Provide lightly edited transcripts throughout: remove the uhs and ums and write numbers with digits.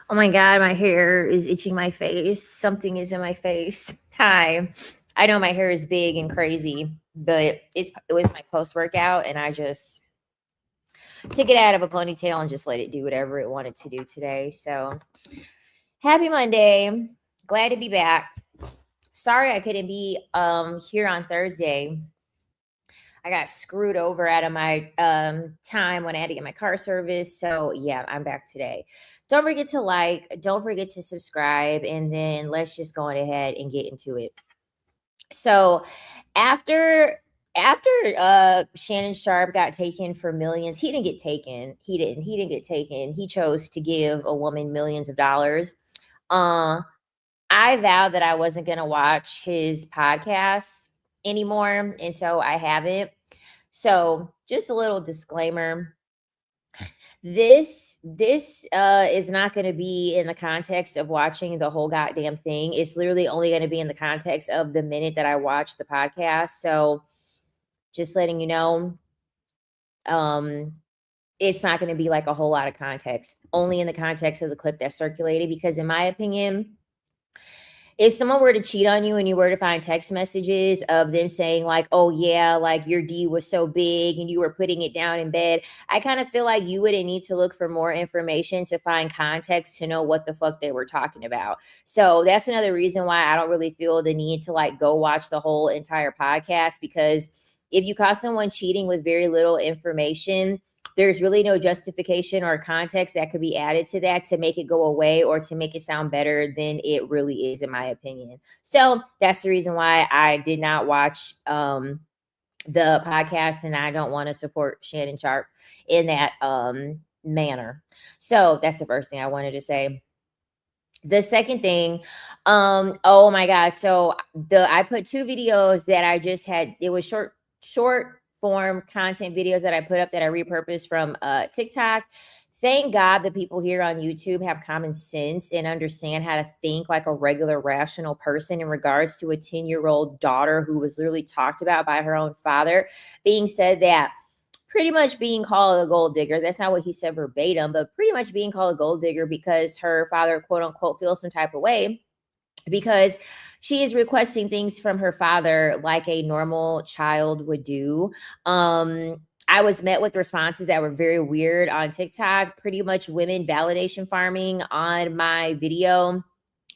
Oh my God, my hair is itching my face. Something is in my face. Hi. I know my hair is big and crazy, but it was my post workout and I just took it out of a ponytail and just let it do whatever it wanted to do today. So happy Monday. Glad to be back. Sorry I couldn't be here on Thursday. I got screwed over out of my time when I had to get my car service. So yeah, I'm back today. Don't forget to like, don't forget to subscribe, and then let's just go on ahead and get into it. So after Shannon Sharp got taken for millions, he didn't get taken. He didn't get taken. He chose to give a woman millions of dollars. Uh I vowed that I wasn't gonna watch his podcast anymore, and so I haven't. So, just a little disclaimer. This is not going to be in the context of watching the whole goddamn thing. It's literally only going to be in the context of the minute that I watch the podcast. So, just letting you know, um it's not going to be like a whole lot of context. Only in the context of the clip that's circulated, because in my opinion, if someone were to cheat on you and you were to find text messages of them saying like, oh yeah, like your D was so big and you were putting it down in bed, I kind of feel like you wouldn't need to look for more information to find context to know what the fuck they were talking about. So that's another reason why I don't really feel the need to like go watch the whole entire podcast, because if you caught someone cheating with very little information, there's really no justification or context that could be added to that to make it go away or to make it sound better than it really is, in my opinion. So that's the reason why I did not watch the podcast, and I don't want to support Shannon Sharp in that manner. So that's the first thing I wanted to say. The second thing, oh my God. So I put two videos that I just had. It was short form content videos that I put up that I repurposed from TikTok. Thank God the people here on YouTube have common sense and understand how to think like a regular, rational person in regards to a 10-year-old daughter who was literally talked about by her own father, being said that pretty much being called a gold digger. That's not what he said verbatim, but pretty much being called a gold digger because her father, quote unquote, feels some type of way because she is requesting things from her father like a normal child would do. I was met with responses that were very weird on TikTok, pretty much women validation farming on my video,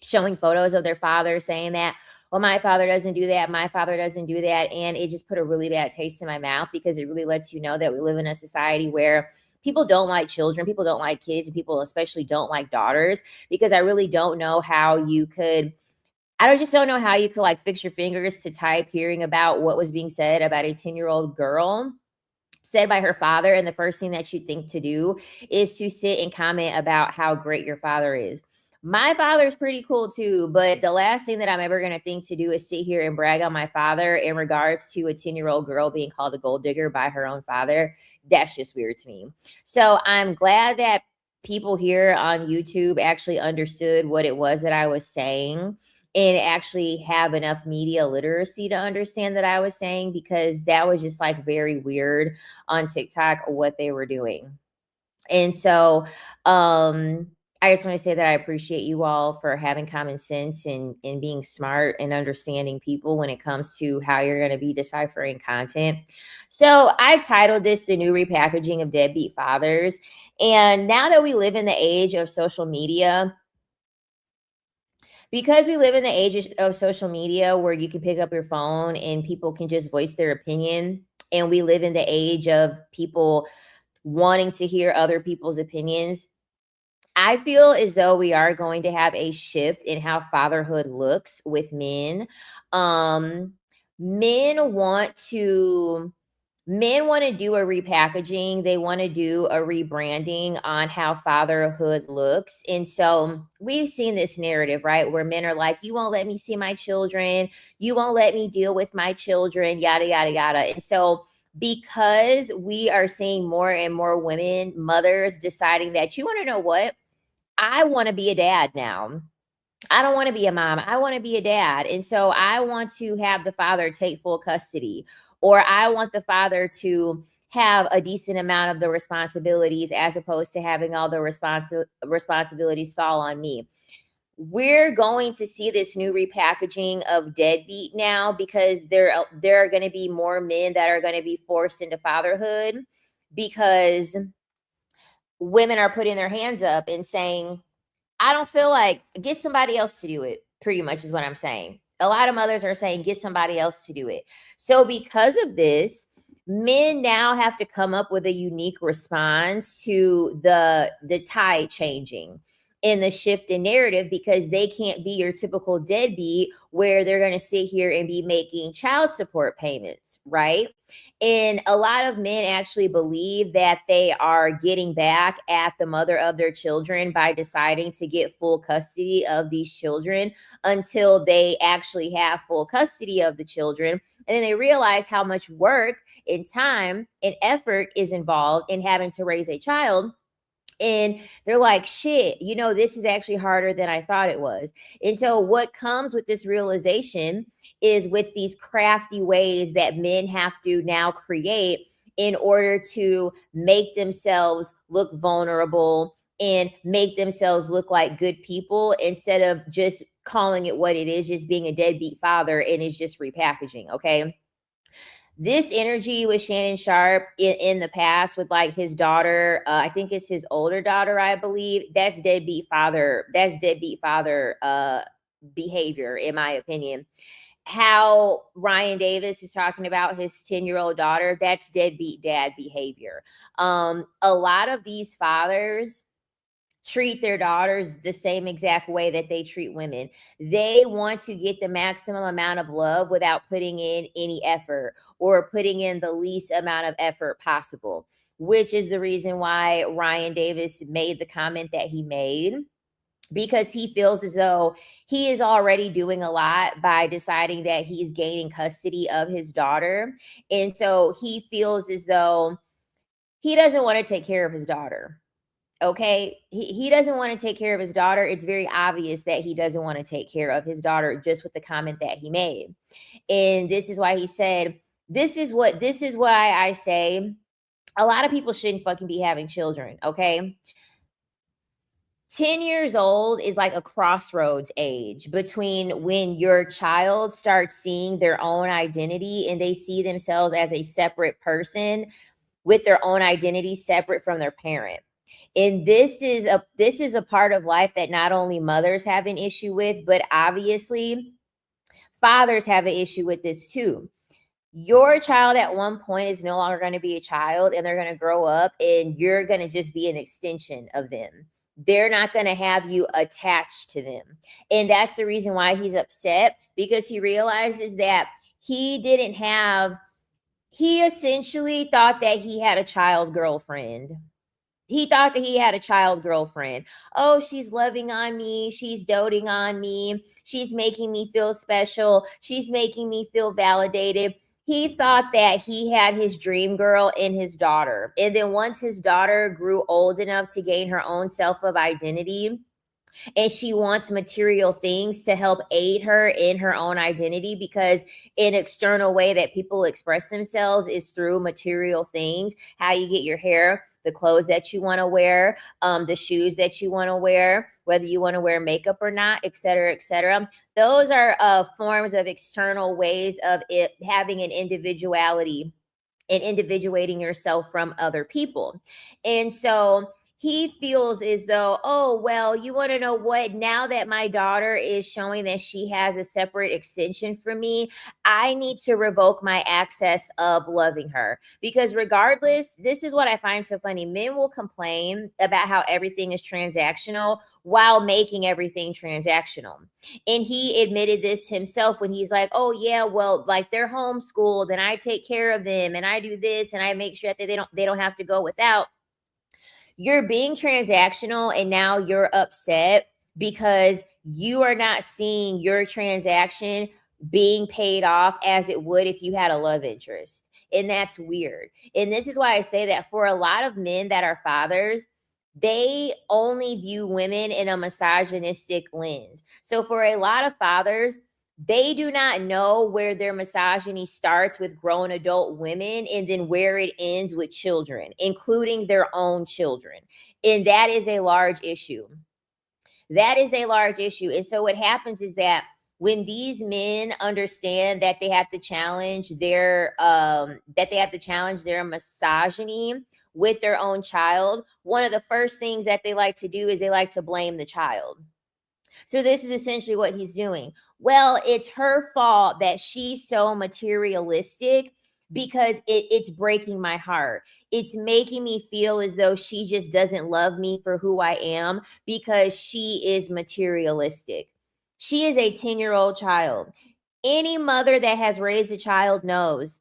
showing photos of their father saying that, well, my father doesn't do that, my father doesn't do that. And it just put a really bad taste in my mouth, because it really lets you know that we live in a society where people don't like children, people don't like kids, and people especially don't like daughters, because I really don't know how you could, just don't know how you could like fix your fingers to type hearing about what was being said about a 10-year-old girl said by her father, and the first thing that you think to do is to sit and comment about how great your father is. My father's pretty cool too, but the last thing that I'm ever going to think to do is sit here and brag on my father in regards to a 10-year-old girl being called a gold digger by her own father. That's just weird to me. So I'm glad that people here on YouTube actually understood what it was that I was saying and actually have enough media literacy to understand that I was saying, because that was just like very weird on TikTok what they were doing. And so I just want to say that I appreciate you all for having common sense and being smart and understanding people when it comes to how you're going to be deciphering content. So I titled this The New Repackaging of Deadbeat Fathers. And now that we live in the age of social media, because we live in the age of social media where you can pick up your phone and people can just voice their opinion, and we live in the age of people wanting to hear other people's opinions, I feel as though we are going to have a shift in how fatherhood looks with men. Um, men want to Men want to do a repackaging. They want to do a rebranding on how fatherhood looks. And so we've seen this narrative, right? Where men are like, you won't let me see my children. You won't let me deal with my children, yada, yada, yada. And so because we are seeing more and more women, mothers deciding that, you want to know what? I want to be a dad now. I don't want to be a mom. I want to be a dad. And so I want to have the father take full custody, or I want the father to have a decent amount of the responsibilities as opposed to having all the responsibilities fall on me. We're going to see this new repackaging of deadbeat now because there are going to be more men that are going to be forced into fatherhood because women are putting their hands up and saying, I don't feel like, get somebody else to do it, pretty much is what I'm saying. A lot of mothers are saying, get somebody else to do it. So, because of this, men now have to come up with a unique response to the tide changing in the shift in narrative because they can't be your typical deadbeat where they're going to sit here and be making child support payments, right? And a lot of men actually believe that they are getting back at the mother of their children by deciding to get full custody of these children until they actually have full custody of the children. And then they realize how much work and time and effort is involved in having to raise a child. And they're like, shit, this is actually harder than I thought it was. And so, what comes with this realization is with these crafty ways that men have to now create in order to make themselves look vulnerable and make themselves look like good people instead of just calling it what it is, just being a deadbeat father, and it's just repackaging. Okay. This energy with Shannon Sharp in the past with like his daughter, I think it's his older daughter, I believe. That's deadbeat father. That's deadbeat father behavior, in my opinion. How Ryan Davis is talking about his 10-year-old daughter, that's deadbeat dad behavior. A lot of these fathers treat their daughters the same exact way that they treat women. They want to get the maximum amount of love without putting in any effort or putting in the least amount of effort possible, which is the reason why Ryan Davis made the comment that he made, because he feels as though he is already doing a lot by deciding that he's gaining custody of his daughter. And so he feels as though he doesn't want to take care of his daughter. Okay, he doesn't want to take care of his daughter. It's very obvious that he doesn't want to take care of his daughter just with the comment that he made. And this is why he said, this is why I say a lot of people shouldn't fucking be having children. Okay, 10 years old is like a crossroads age between when your child starts seeing their own identity and they see themselves as a separate person with their own identity separate from their parent. And this is a part of life that not only mothers have an issue with, but obviously fathers have an issue with this too. Your child at one point is no longer going to be a child and they're going to grow up and you're going to just be an extension of them. They're not going to have you attached to them. And that's the reason why he's upset, because he realizes that he essentially thought that he had a child girlfriend. He thought that he had a child girlfriend. Oh, she's loving on me. She's doting on me. She's making me feel special. She's making me feel validated. He thought that he had his dream girl in his daughter. And then once his daughter grew old enough to gain her own self of identity, and she wants material things to help aid her in her own identity, because an external way that people express themselves is through material things. How you get your hair, the clothes that you want to wear, the shoes that you want to wear, whether you want to wear makeup or not, et cetera, et cetera. Those are forms of external ways of it having an individuality and individuating yourself from other people. And so he feels as though, oh, well, you want to know what? Now that my daughter is showing that she has a separate extension from me, I need to revoke my access of loving her. Because regardless, this is what I find so funny. Men will complain about how everything is transactional while making everything transactional. And he admitted this himself when he's like, oh, yeah, well, like they're homeschooled and I take care of them and I do this and I make sure that they don't have to go without. You're being transactional and now you're upset because you are not seeing your transaction being paid off as it would if you had a love interest. And that's weird. And this is why I say that for a lot of men that are fathers, they only view women in a misogynistic lens. So for a lot of fathers, They do not know where their misogyny starts with grown adult women and then where it ends with children, including their own children. And that is a large issue. That is a large issue. And so what happens is that when these men understand that they have to challenge their misogyny with their own child, one of the first things that they like to do is they like to blame the child. So this is essentially what he's doing. Well, it's her fault that she's so materialistic because it's breaking my heart. It's making me feel as though she just doesn't love me for who I am because she is materialistic. She is a 10-year-old child. Any mother that has raised a child knows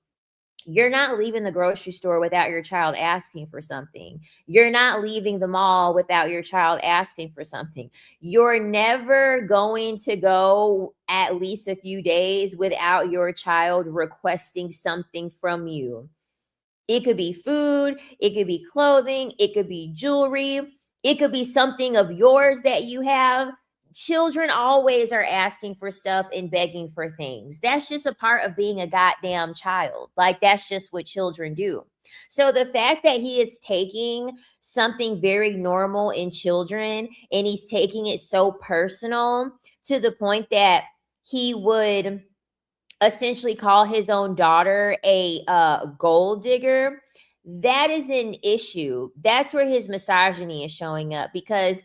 you're not leaving the grocery store without your child asking for something. You're not leaving the mall without your child asking for something. You're never going to go at least a few days without your child requesting something from you. It could be food, it could be clothing, it could be jewelry, it could be something of yours that you have. Children always are asking for stuff and begging for things. That's just a part of being a goddamn child. Like, that's just what children do. So the fact that he is taking something very normal in children and he's taking it so personal to the point that he would essentially call his own daughter a gold digger, that is an issue. That's where his misogyny is showing up, because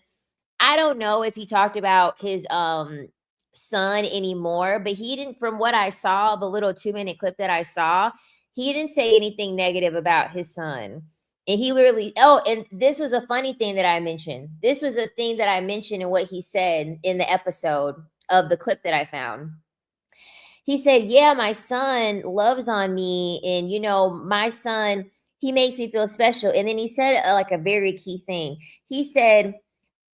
I don't know if he talked about his son anymore, but he didn't, from what I saw, the little 2-minute clip that I saw, he didn't say anything negative about his son. And he literally, oh, and this was a funny thing that I mentioned. This was a thing that I mentioned in what he said in the episode of the clip that I found. He said, "Yeah, my son loves on me, and my son, he makes me feel special." And then he said like a very key thing. He said,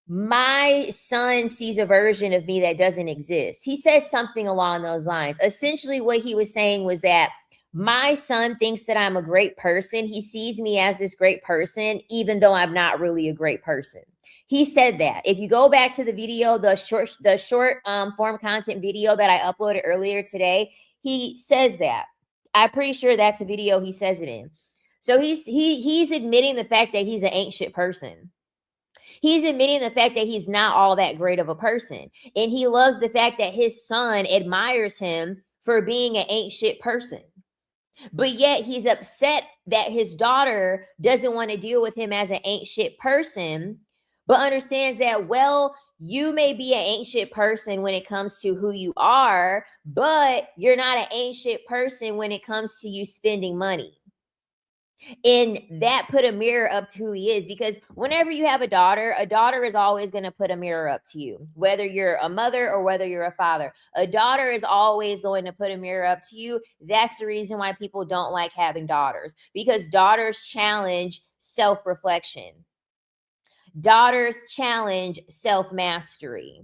"My son sees a version of me that doesn't exist." He said something along those lines. Essentially, what he was saying was that my son thinks that I'm a great person. He sees me as this great person, even though I'm not really a great person. He said that. If you go back to the video, the short form content video that I uploaded earlier today, he says that. I'm pretty sure that's a video he says it in. So he's admitting the fact that he's an ancient person. He's admitting the fact that he's not all that great of a person. And he loves the fact that his son admires him for being an ancient person. But yet he's upset that his daughter doesn't want to deal with him as an ancient person, but understands that, well, you may be an ancient person when it comes to who you are, but you're not an ancient person when it comes to you spending money. And that put a mirror up to who he is, because whenever you have a daughter is always going to put a mirror up to you, whether you're a mother or whether you're a father. A daughter is always going to put a mirror up to you. That's the reason why people don't like having daughters, because daughters challenge self-reflection. Daughters challenge self-mastery.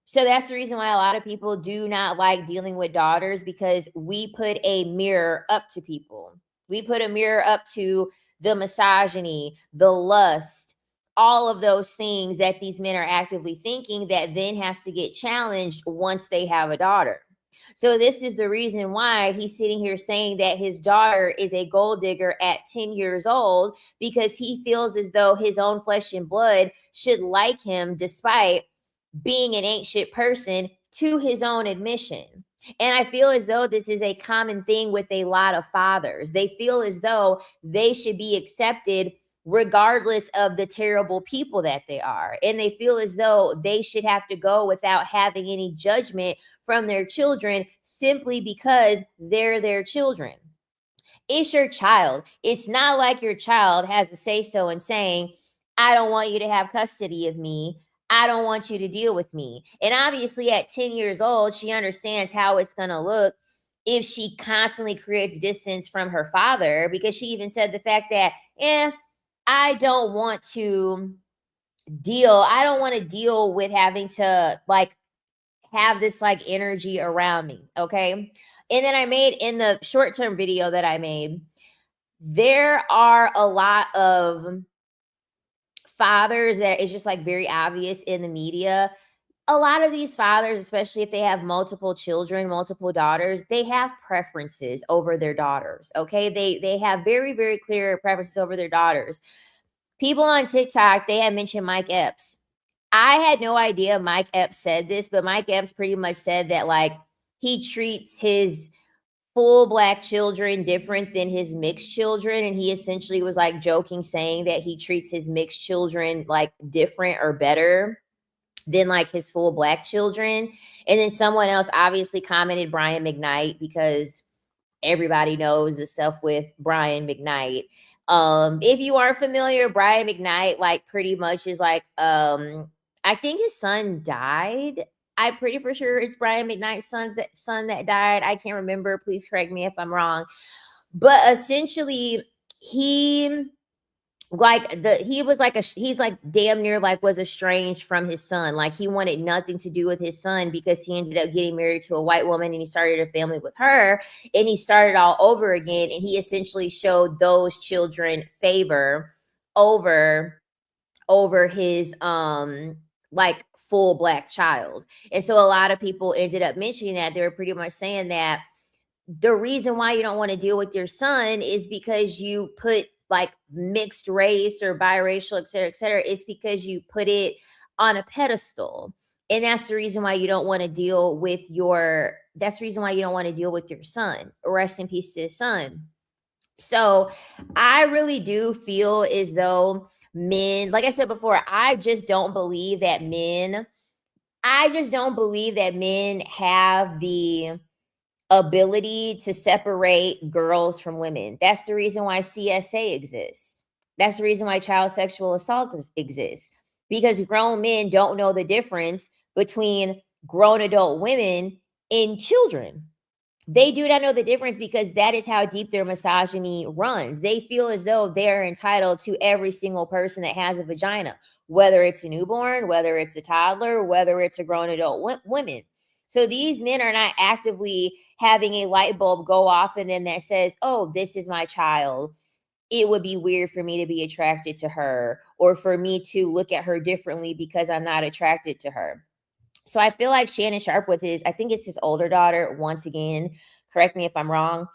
So that's the reason why a lot of people do not like dealing with daughters, because we put a mirror up to people. We put a mirror up to the misogyny, the lust, all of those things that these men are actively thinking that then has to get challenged once they have a daughter. So this is the reason why he's sitting here saying that his daughter is a gold digger at 10 years old, because he feels as though his own flesh and blood should like him despite being an ancient person, to his own admission. And I feel as though this is a common thing with a lot of fathers. They feel as though they should be accepted regardless of the terrible people that they are. And they feel as though they should have to go without having any judgment from their children simply because they're their children. It's your child. It's not like your child has a say-so in saying, "I don't want you to have custody of me. I don't want you to deal with me." And obviously at 10 years old, she understands how it's going to look if she constantly creates distance from her father, because she even said the fact that, I don't want to deal with having to like have this like energy around me. Okay. And then I made, in the short-term video that I made, there are a lot of fathers that is just like very obvious in the media a lot of these fathers, especially if they have multiple children, multiple daughters, they have preferences over their daughters. Okay. They have very, very clear preferences over their daughters. People on TikTok, they had mentioned Mike Epps. I had no idea Mike Epps said this, but Mike Epps pretty much said that like he treats his full black children different than his mixed children. And he essentially was like joking, saying that he treats his mixed children like different or better than like his full black children. And then someone else obviously commented Brian McKnight, because everybody knows the stuff with Brian McKnight. If you aren't familiar, Brian McKnight like pretty much is like I think his son died. I'm pretty for sure it's Brian McKnight's son that died. I can't remember. Please correct me if I'm wrong. But essentially, he he was like he's like damn near like was estranged from his son. Like he wanted nothing to do with his son because he ended up getting married to a white woman and he started a family with her, and he started all over again, and he essentially showed those children favor over his like full black child. And so a lot of people ended up mentioning that. They were pretty much saying that the reason why you don't want to deal with your son is because you put like mixed race or biracial, et cetera, is because you put it on a pedestal. And that's the reason why you don't want to deal with that's the reason why you don't want to deal with your son. Rest in peace to his son. So I really do feel as though men, like I said before, I just don't believe that men have the ability to separate girls from women. That's the reason why CSA exists. That's the reason why child sexual assault exists, because grown men don't know the difference between grown adult women and children. They do not know the difference because that is how deep their misogyny runs. They feel as though they're entitled to every single person that has a vagina, whether it's a newborn, whether it's a toddler, whether it's a grown adult women. So these men are not actively having a light bulb go off and then that says, oh, this is my child. It would be weird for me to be attracted to her, or for me to look at her differently because I'm not attracted to her. So I feel like Shannon Sharpe with I think it's his older daughter, once again, correct me if I'm wrong,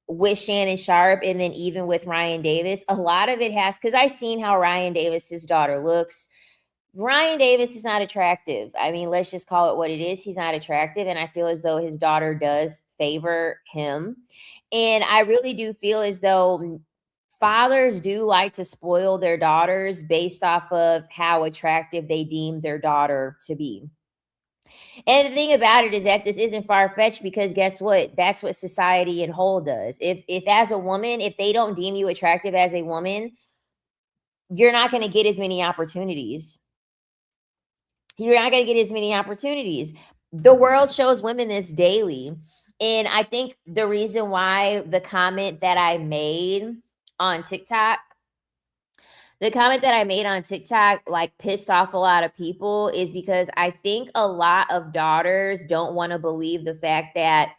with Shannon Sharpe, and then even with Ryan Davis, a lot of it has, because I've seen how Ryan Davis's daughter looks. Ryan Davis is not attractive. I mean, let's just call it what it is. He's not attractive. And I feel as though his daughter does favor him. And I really do feel as though fathers do like to spoil their daughters based off of how attractive they deem their daughter to be. And the thing about it is that this isn't far-fetched, because guess what? That's what society in whole does. If as a woman, if they don't deem you attractive as a woman, you're not going to get as many opportunities. You're not going to get as many opportunities. The world shows women this daily. And I think the reason why the comment that I made on TikTok, like pissed off a lot of people, is because I think a lot of daughters don't want to believe the fact that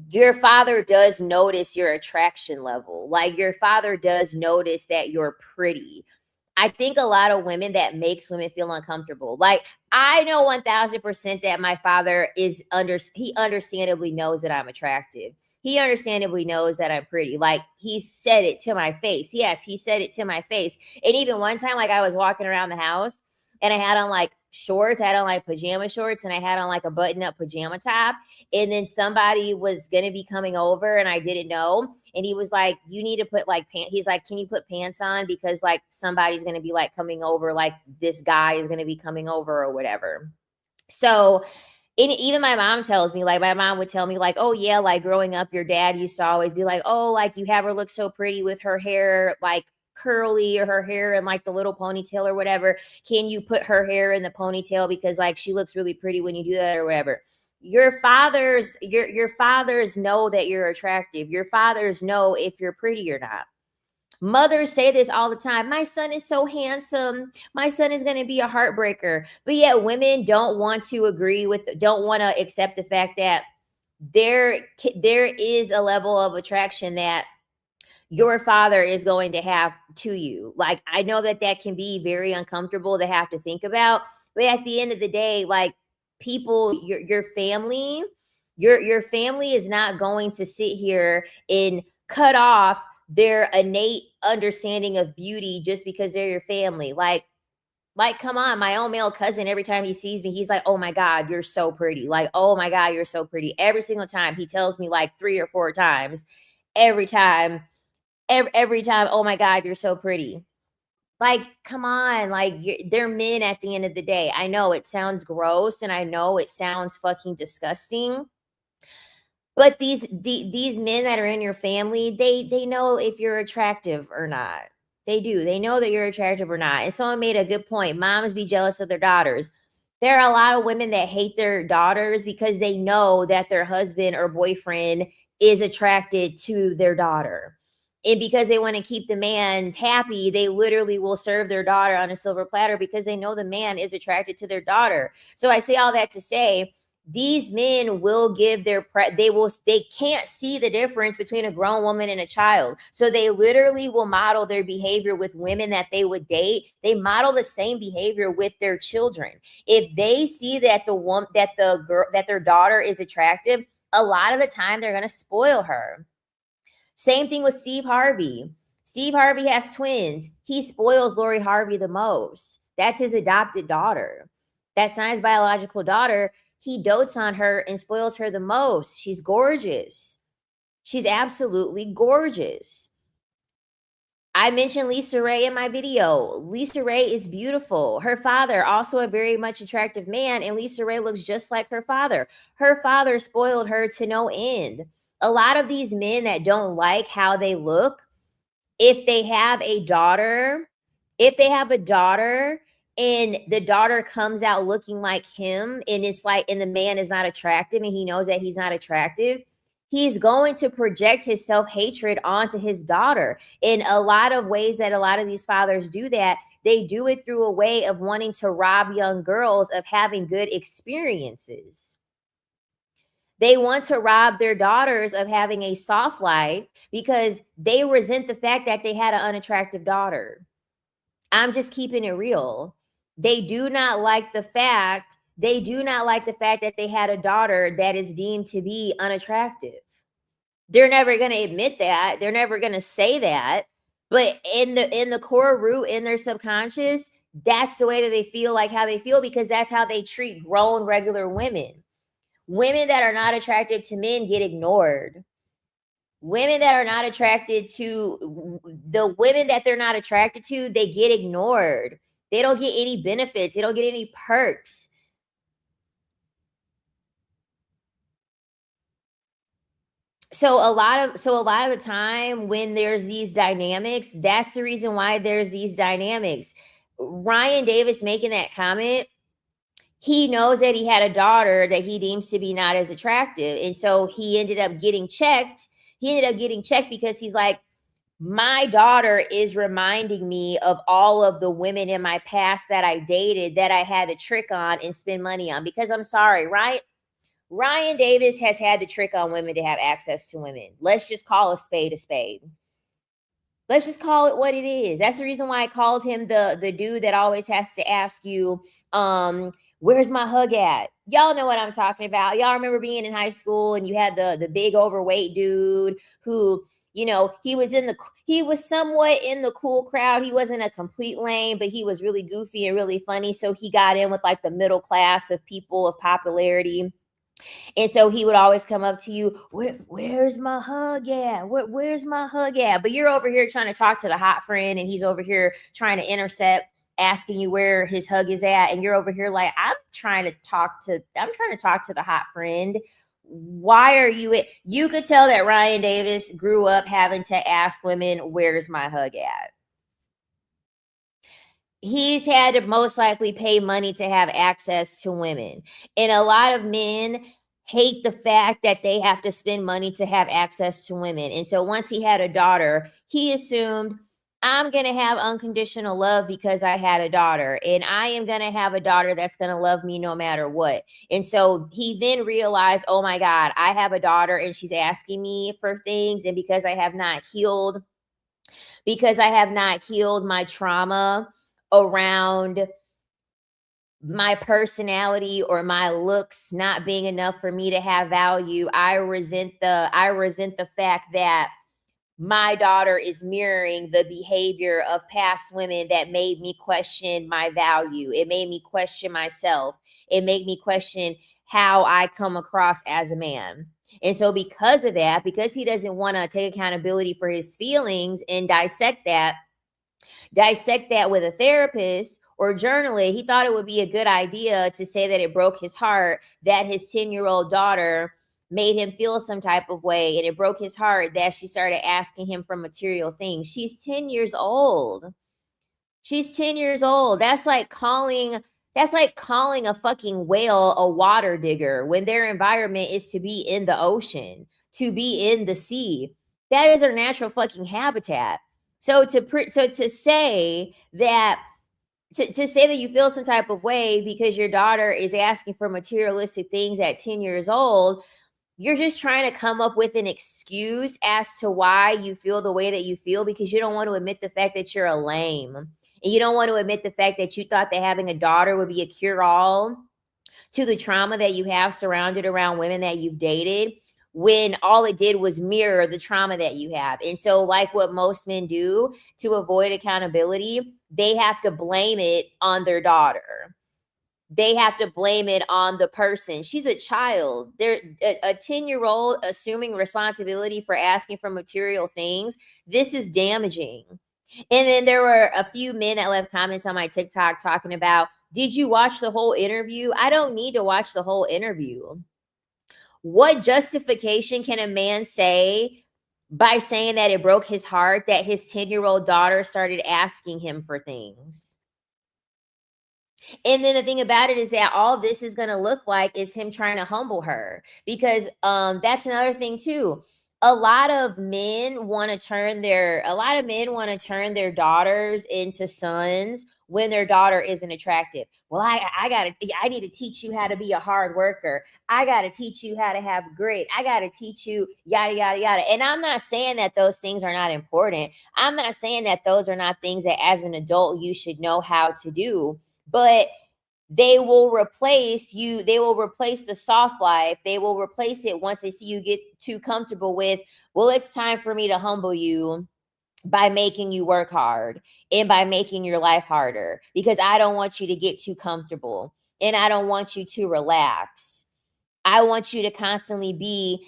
your father does notice your attraction level. Like your father does notice that you're pretty. I think a lot of women, that makes women feel uncomfortable. Like I know 1000% that my father he understandably knows that I'm attractive. He understandably knows that I'm pretty. Like he said it to my face. Yes, he said it to my face. And even one time, like I was walking around the house and I had on like shorts, I had on like pajama shorts, and I had on like a button up pajama top. And then somebody was going to be coming over and I didn't know. And he was like, you need to put like pants. He's like, can you put pants on? Because like somebody's going to be like coming over, like this guy is going to be coming over or whatever. So even my mom tells me, like my mom would tell me like, oh yeah, like growing up, your dad used to always be like, oh, like you have her look so pretty with her hair, like curly, or her hair in like the little ponytail or whatever. Can you put her hair in the ponytail because like she looks really pretty when you do that or whatever. Your fathers know that you're attractive. Your fathers know if you're pretty or not. Mothers say this all the time. My son is so handsome. My son is going to be a heartbreaker. But yet women don't want to don't want to accept the fact that there is a level of attraction that your father is going to have to you. Like I know that can be very uncomfortable to have to think about, But at the end of the day, like, people, your family, your family is not going to sit here and cut off their innate understanding of beauty just because they're your family. Like, come on, my own male cousin, every time he sees me, he's like, "Oh my God, you're so pretty." Like, "Oh my God, you're so pretty." Every single time. He tells me like 3 or 4 times. Every time. Every time, "Oh my God, you're so pretty." Like, come on, like, they're men at the end of the day. I know it sounds gross and I know it sounds fucking disgusting, but these men that are in your family, they know if you're attractive or not. They do. They know that you're attractive or not. And someone made a good point. Moms be jealous of their daughters. There are a lot of women that hate their daughters because they know that their husband or boyfriend is attracted to their daughter. And because they want to keep the man happy, they literally will serve their daughter on a silver platter because they know the man is attracted to their daughter. So I say all that to say, these men will give they can't see the difference between a grown woman and a child, so they literally will model their behavior with women that they would date. They model the same behavior with their children. If they see that the girl, that their daughter is attractive, a lot of the time they're going to spoil her. Same thing with Steve Harvey. Steve Harvey has twins. He spoils Lori Harvey the most. That's his adopted daughter. That's not his biological daughter. He dotes on her and spoils her the most. She's gorgeous. She's absolutely gorgeous. I mentioned Lisa Ray in my video. Lisa Ray is beautiful. Her father, also a very much attractive man, and Lisa Ray looks just like her father. Her father spoiled her to no end. A lot of these men that don't like how they look, if they have a daughter, and the daughter comes out looking like him, and it's like, and the man is not attractive and he knows that he's not attractive, he's going to project his self-hatred onto his daughter. In a lot of ways that a lot of these fathers do that, they do it through a way of wanting to rob young girls of having good experiences. They want to rob their daughters of having a soft life because they resent the fact that they had an unattractive daughter. I'm just keeping it real. They do not like the fact that they had a daughter that is deemed to be unattractive. They're never going to admit that. They're never going to say that. But in the core root, in their subconscious, that's the way that they feel, like how they feel, because that's how they treat grown regular women. Women that are not attracted to men get ignored. Women that are not attracted to the women that they're not attracted to, they get ignored. They don't get any benefits. They don't get any perks. So a lot of the time when there's these dynamics, that's the reason why there's these dynamics. Ryan Davis making that comment, he knows that he had a daughter that he deems to be not as attractive. And so he ended up getting checked. He ended up getting checked because he's like, my daughter is reminding me of all of the women in my past that I dated that I had to trick on and spend money on. Because I'm sorry, right? Ryan Davis has had to trick on women to have access to women. Let's just call a spade a spade. Let's just call it what it is. That's the reason why I called him the dude that always has to ask you, where's my hug at? Y'all know what I'm talking about. Y'all remember being in high school and you had the big overweight dude who, you know, he was somewhat in the cool crowd. He wasn't a complete lame, but he was really goofy and really funny. So he got in with like the middle class of people of popularity. And so he would always come up to you, where's my hug at? Where's my hug at? But you're over here trying to talk to the hot friend, and he's over here trying to intercept, asking you where his hug is at. And you're over here like, I'm trying to talk to the hot friend. Why are you it? You could tell that Ryan Davis grew up having to ask women, where's my hug at? He's had to most likely pay money to have access to women. And a lot of men hate the fact that they have to spend money to have access to women. And so once he had a daughter, he assumed, I'm going to have unconditional love because I had a daughter, and I am going to have a daughter that's going to love me no matter what. And so he then realized, oh my God, I have a daughter and she's asking me for things. And because I have not healed my trauma around my personality or my looks not being enough for me to have value. I resent the fact that my daughter is mirroring the behavior of past women that made me question my value. It made me question myself. It made me question how I come across as a man. And so, because of that, because he doesn't want to take accountability for his feelings and dissect that with a therapist or journal it, he thought it would be a good idea to say that it broke his heart that his 10-year-old daughter made him feel some type of way. And it broke his heart that she started asking him for material things. She's 10 years old. She's 10 years old. That's like calling a fucking whale a water digger when their environment is to be in the ocean, to be in the sea. That is their natural fucking habitat. So to say that you feel some type of way because your daughter is asking for materialistic things at 10 years old, you're just trying to come up with an excuse as to why you feel the way that you feel because you don't want to admit the fact that you're a lame. And you don't want to admit the fact that you thought that having a daughter would be a cure all to the trauma that you have surrounded around women that you've dated, when all it did was mirror the trauma that you have. And so, like what most men do to avoid accountability, they have to blame it on their daughter. They have to blame it on the person. She's a child. They're a 10-year-old assuming responsibility for asking for material things. This is damaging. And then there were a few men that left comments on my TikTok talking about, did you watch the whole interview? I don't need to watch the whole interview. What justification can a man say by saying that it broke his heart that his 10-year-old daughter started asking him for things? And then the thing about it is that all this is going to look like is him trying to humble her, because that's another thing too. A lot of men want to turn their daughters into sons when their daughter isn't attractive. Well, I need to teach you how to be a hard worker. I got to teach you how to have grit. I got to teach you yada yada yada. And I'm not saying that those things are not important. I'm not saying that those are not things that as an adult you should know how to do, but they will replace you. They will replace the soft life. They will replace it once they see you get too comfortable with, well, it's time for me to humble you by making you work hard and by making your life harder, because I don't want you to get too comfortable and I don't want you to relax. I want you to constantly be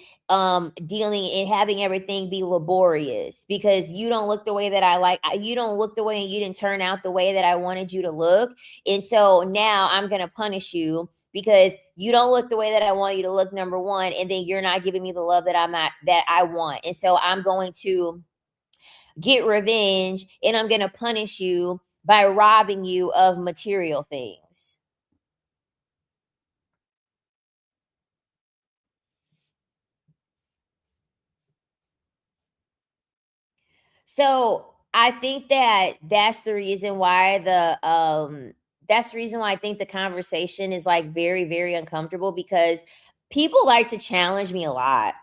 dealing and having everything be laborious because you don't look the way that I like. You don't look the way, and you didn't turn out the way that I wanted you to look. And so now I'm going to punish you because you don't look the way that I want you to look, number one, and then you're not giving me the love that I want. And so I'm going to get revenge, and I'm going to punish you by robbing you of material things. So I think that that's the reason why I think the conversation is like very, very uncomfortable, because people like to challenge me a lot.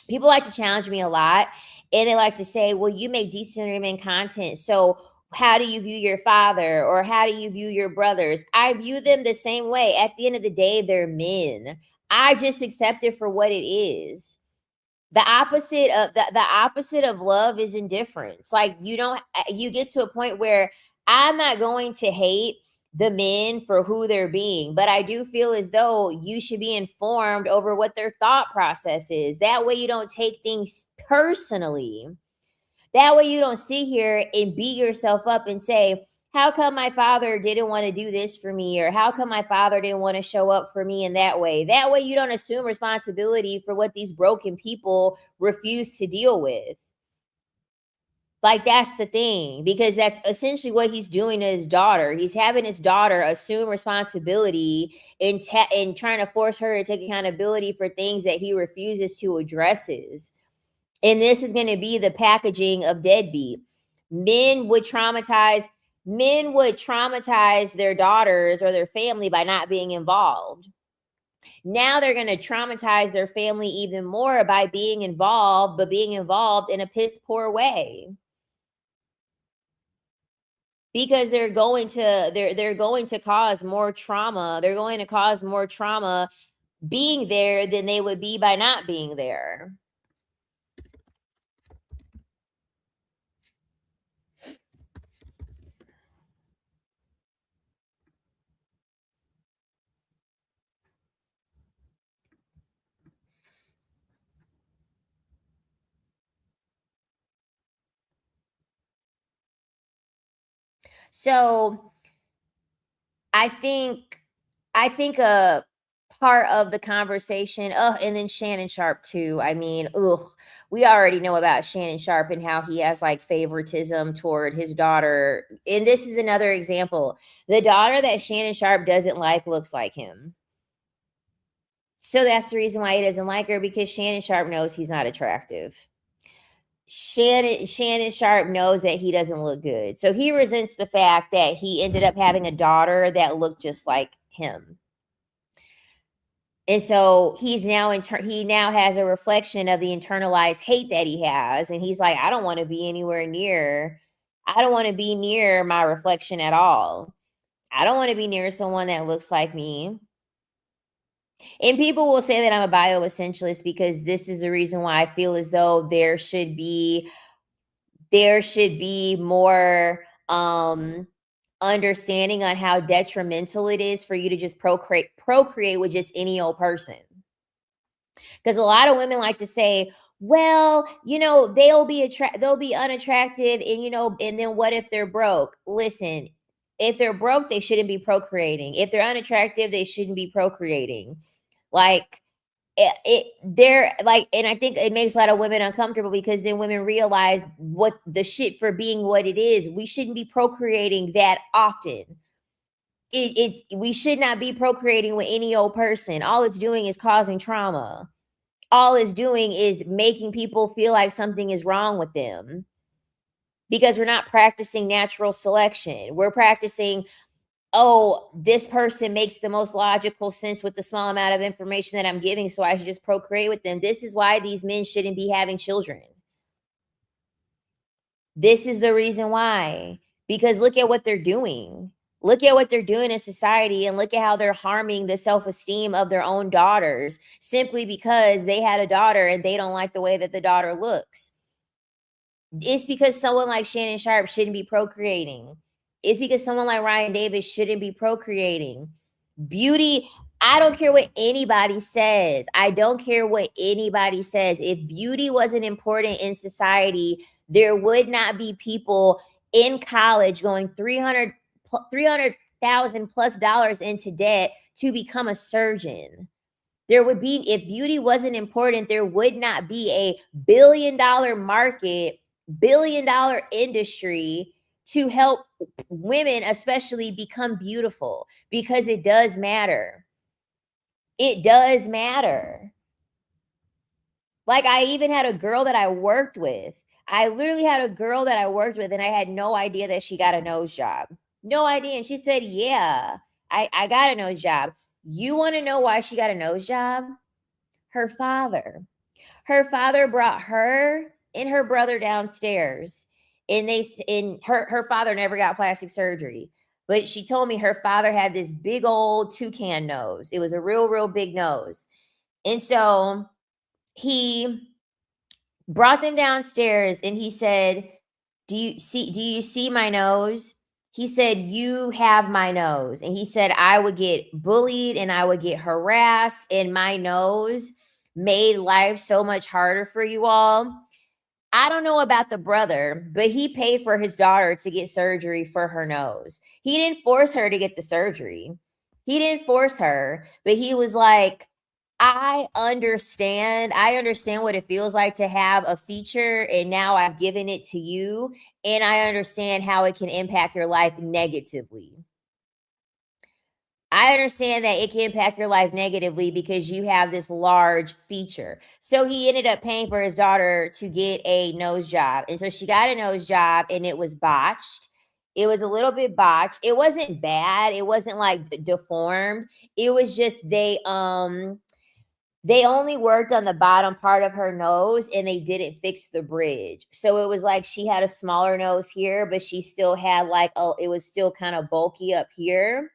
People like to challenge me a lot, and they like to say, well, you make decent women content. So how do you view your father, or how do you view your brothers? I view them the same way. At the end of the day, they're men. I just accept it for what it is. The opposite of love is indifference. Like, you get to a point where I'm not going to hate the men for who they're being, but I do feel as though you should be informed over what their thought process is. That way you don't take things personally. That way you don't sit here and beat yourself up and say, how come my father didn't want to do this for me? Or how come my father didn't want to show up for me in that way? That way you don't assume responsibility for what these broken people refuse to deal with. Like, that's the thing, because that's essentially what he's doing to his daughter. He's having his daughter assume responsibility and trying to force her to take accountability for things that he refuses to addresses. And this is going to be the packaging of deadbeat. Men would traumatize men would traumatize their daughters or their family by not being involved. Now they're going to traumatize their family even more by being involved, but being involved in a piss poor way. because they're going to cause more trauma. They're going to cause more trauma being there than they would be by not being there. So I think I think a part of the conversation, and then Shannon Sharp too. I mean, ugh, we already know about Shannon Sharp and how he has like favoritism toward his daughter. And this is another example. The daughter that Shannon Sharp doesn't like looks like him. So that's the reason why he doesn't like her, because Shannon Sharp knows he's not attractive. Shannon Sharp knows that he doesn't look good. So he resents the fact that he ended up having a daughter that looked just like him. And so he now has a reflection of the internalized hate that he has, and he's like, I don't want to be anywhere near I don't want to be near my reflection at all. I don't want to be near someone that looks like me. And people will say that I'm a bioessentialist because this is the reason why I feel as though there should be more understanding on how detrimental it is for you to just procreate with just any old person. Because a lot of women like to say, well, they'll be unattractive, and and then what if they're broke? Listen, if they're broke, they shouldn't be procreating. If they're unattractive, they shouldn't be procreating. Like they're like, and I think it makes a lot of women uncomfortable because then women realize what the shit for being what it is. We shouldn't be procreating that often. We should not be procreating with any old person. All it's doing is causing trauma. All it's doing is making people feel like something is wrong with them, because we're not practicing natural selection. We're practicing, oh, this person makes the most logical sense with the small amount of information that I'm giving, so I should just procreate with them. This is why these men shouldn't be having children. This is the reason why. Because look at what they're doing. Look at what they're doing in society, and look at how they're harming the self-esteem of their own daughters simply because they had a daughter and they don't like the way that the daughter looks. It's because someone like Shannon Sharp shouldn't be procreating. It's because someone like Ryan Davis shouldn't be procreating. Beauty, I don't care what anybody says. I don't care what anybody says. If beauty wasn't important in society, there would not be people in college going 300,000 plus dollars into debt to become a surgeon. There would be, if beauty wasn't important, there would not be a $1 billion market, $1 billion industry to help women, especially, become beautiful, because it does matter. It does matter. Like, I even had a girl that I worked with. I literally had a girl that I worked with, and I had no idea that she got a nose job. No idea. And she said, yeah, I got a nose job. You want to know why she got a nose job? Her father. Her father brought her and her brother downstairs, and her father never got plastic surgery. But she told me her father had this big old toucan nose. It was a real big nose. And so he brought them downstairs and he said, do you see my nose? He said, you have my nose. And he said, I would get bullied and I would get harassed, and my nose made life so much harder for you all. I don't know about the brother, but he paid for his daughter to get surgery for her nose. He didn't force her to get the surgery. He didn't force her, but he was like, I understand. I understand what it feels like to have a feature, and now I've given it to you, and I understand how it can impact your life negatively. I understand that it can impact your life negatively because you have this large feature. So he ended up paying for his daughter to get a nose job. And so she got a nose job, and it was botched. It was a little bit botched. It wasn't bad. It wasn't like deformed. It was just They only worked on the bottom part of her nose and they didn't fix the bridge. So it was like she had a smaller nose here, but she still had like, oh, it was still kind of bulky up here.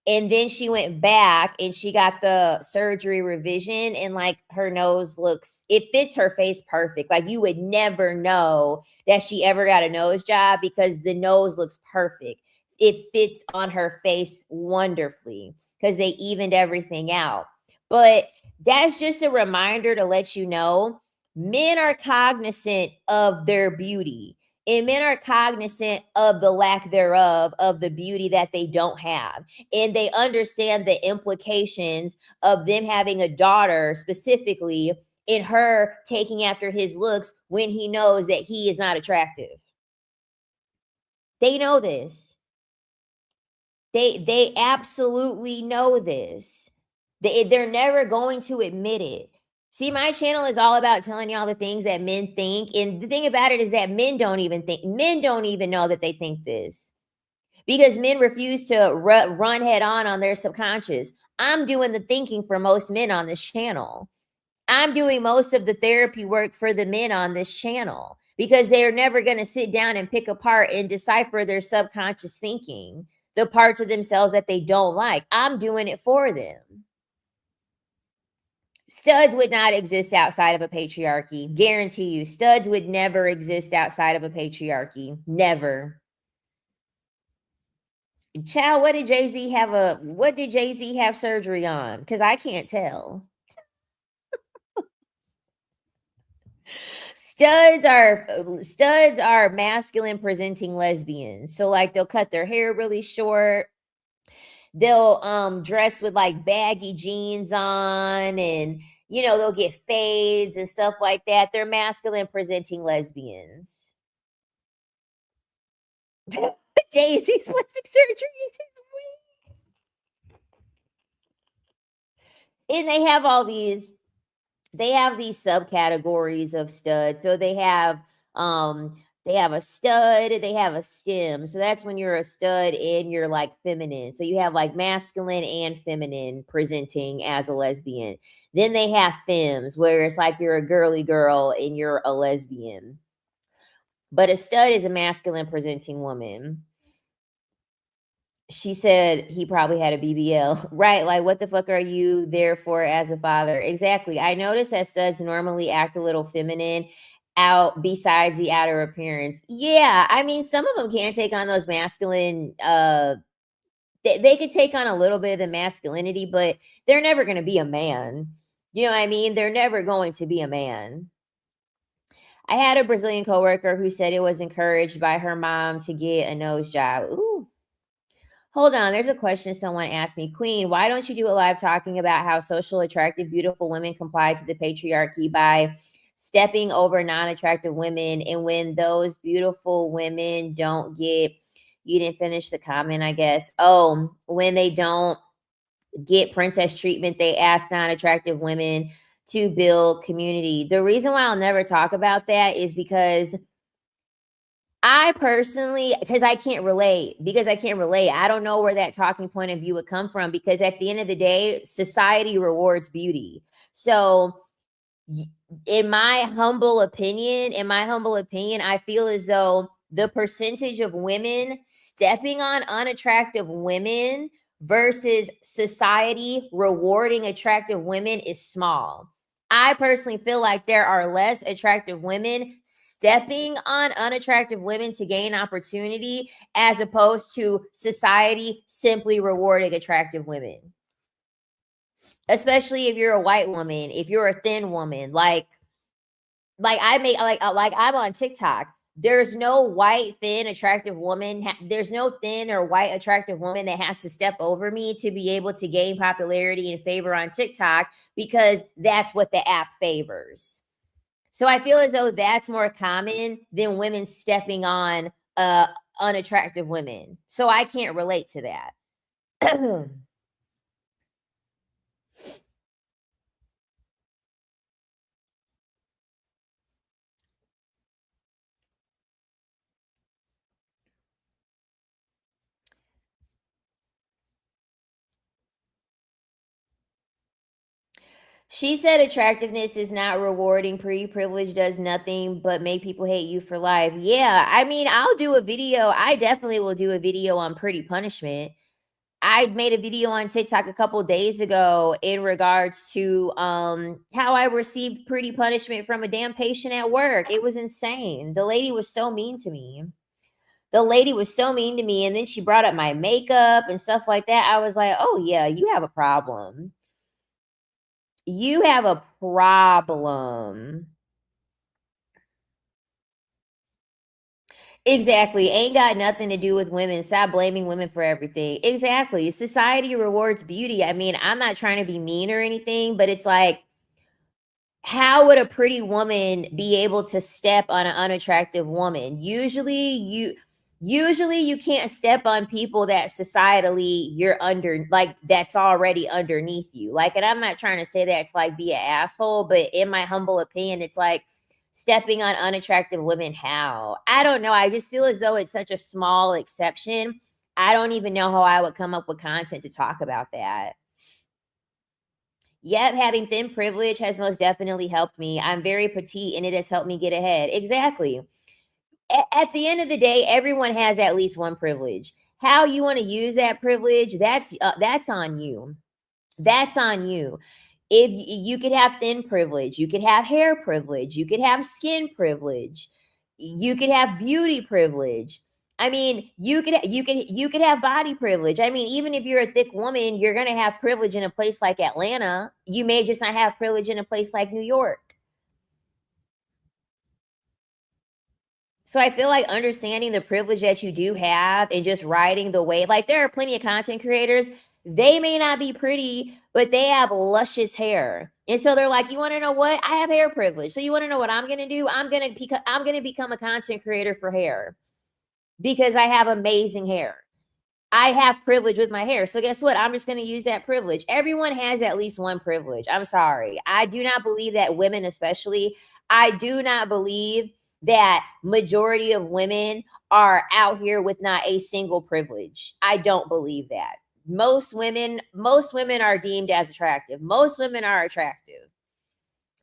And then she went back and she got the surgery revision, and like her nose looks, it fits her face perfect. Like you would never know that she ever got a nose job because the nose looks perfect. It fits on her face wonderfully because they evened everything out. But that's just a reminder to let you know men are cognizant of their beauty, and men are cognizant of the lack thereof of the beauty that they don't have, and they understand the implications of them having a daughter specifically in her taking after his looks when he knows that he is not attractive. They know this. They absolutely know this. They're never going to admit it. See, my channel is all about telling y'all the things that men think, and the thing about it is that men don't even know that they think this, because men refuse to run head on their subconscious. I'm doing the thinking for most men on this channel. I'm doing most of the therapy work for the men on this channel because they're never going to sit down and pick apart and decipher their subconscious thinking, the parts of themselves that they don't like. I'm doing it for them. Studs would not exist outside of a patriarchy. Guarantee you, studs would never exist outside of a patriarchy. Never. Child, what did Jay-Z have surgery on? Because I can't tell. Studs are masculine presenting lesbians. So like they'll cut their hair really short. They'll dress with like baggy jeans on, and they'll get fades and stuff like that. They're masculine presenting lesbians. Jay-Z's plastic surgery is his wig. And they have these subcategories of studs. So they have a stud, they have a stem. So that's when you're a stud and you're like feminine. So you have like masculine and feminine presenting as a lesbian. Then they have femmes, where it's like you're a girly girl and you're a lesbian. But a stud is a masculine presenting woman. She said he probably had a BBL. Right, like, what the fuck are you there for as a father? Exactly. I noticed that studs normally act a little feminine out besides the outer appearance. Yeah, I mean, some of them can take on those masculine, they could take on a little bit of the masculinity, but they're never gonna be a man. You know what I mean? They're never going to be a man. I had a Brazilian coworker who said it was encouraged by her mom to get a nose job. Ooh. Hold on, there's a question someone asked me. Queen, why don't you do a live talking about how social attractive, beautiful women comply to the patriarchy by stepping over non-attractive women? And when those beautiful women don't get, you didn't finish the comment, I guess. Oh, when they don't get princess treatment, they ask non-attractive women to build community. The reason why I'll never talk about that is because I personally, because I can't relate. I don't know where that talking point of view would come from, because at the end of the day, society rewards beauty. So in my humble opinion, I feel as though the percentage of women stepping on unattractive women versus society rewarding attractive women is small. I personally feel like there are less attractive women stepping on unattractive women to gain opportunity, as opposed to society simply rewarding attractive women. Especially if you're a white woman, if you're a thin woman, like I make like I'm on TikTok. There's no white thin attractive woman. There's no thin or white attractive woman that has to step over me to be able to gain popularity and favor on TikTok, because that's what the app favors. So I feel as though that's more common than women stepping on unattractive women. So I can't relate to that. She said attractiveness is not rewarding. Pretty privilege does nothing but make people hate you for life. Yeah, I mean, I'll do a video. I definitely will do a video on pretty punishment. I made a video on TikTok a couple days ago in regards to how I received pretty punishment from a damn patient at work. It was insane. The lady was so mean to me. The lady was so mean to me, and then she brought up my makeup and stuff like that. I was like, "Oh yeah, you have a problem. You have a problem." Exactly. Ain't got nothing to do with women. Stop blaming women for everything. Exactly. Society rewards beauty. I mean, I'm not trying to be mean or anything, but it's like, how would a pretty woman be able to step on an unattractive woman? Usually you can't step on people that societally you're under, like that's already underneath you. Like, and I'm not trying to say that to like be an asshole, but in my humble opinion, it's like stepping on unattractive women. How? I don't know. I just feel as though it's such a small exception. I don't even know how I would come up with content to talk about that. Yep, having thin privilege has most definitely helped me. I'm very petite and it has helped me get ahead. Exactly. At the end of the day, everyone has at least one privilege. How you want to use that privilege, that's on you. That's on you. If you could have thin privilege, you could have hair privilege, you could have skin privilege, you could have beauty privilege. I mean, you could have body privilege. I mean, even if you're a thick woman, you're going to have privilege in a place like Atlanta. You may just not have privilege in a place like New York. So I feel like understanding the privilege that you do have and just riding the wave. Like there are plenty of content creators, they may not be pretty, but they have luscious hair. And so they're like, "You want to know what? I have hair privilege. So you want to know what I'm going to do? I'm going to become a content creator for hair because I have amazing hair. I have privilege with my hair. So guess what? I'm just going to use that privilege. Everyone has at least one privilege. I'm sorry. I do not believe that women, especially, I do not believe that majority of women are out here with not a single privilege. I don't believe that. Most women are deemed as attractive. Most women are attractive.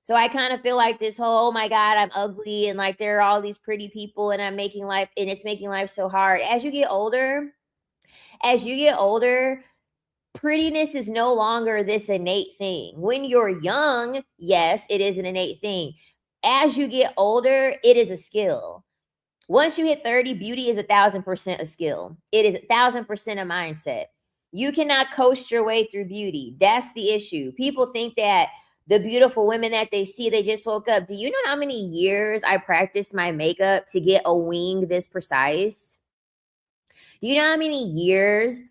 So I kind of feel like this whole, oh my God, I'm ugly and like there are all these pretty people and I'm making life and it's making life so hard. As you get older, prettiness is no longer this innate thing. When you're young, yes, it is an innate thing. As you get older, it is a skill. Once you hit 30, beauty is 1,000% a skill. It is 1,000% a mindset. You cannot coast your way through beauty. That's the issue. People think that the beautiful women that they see, they just woke up. Do you know how many years I practiced my makeup to get a wing this precise? Do you know how many years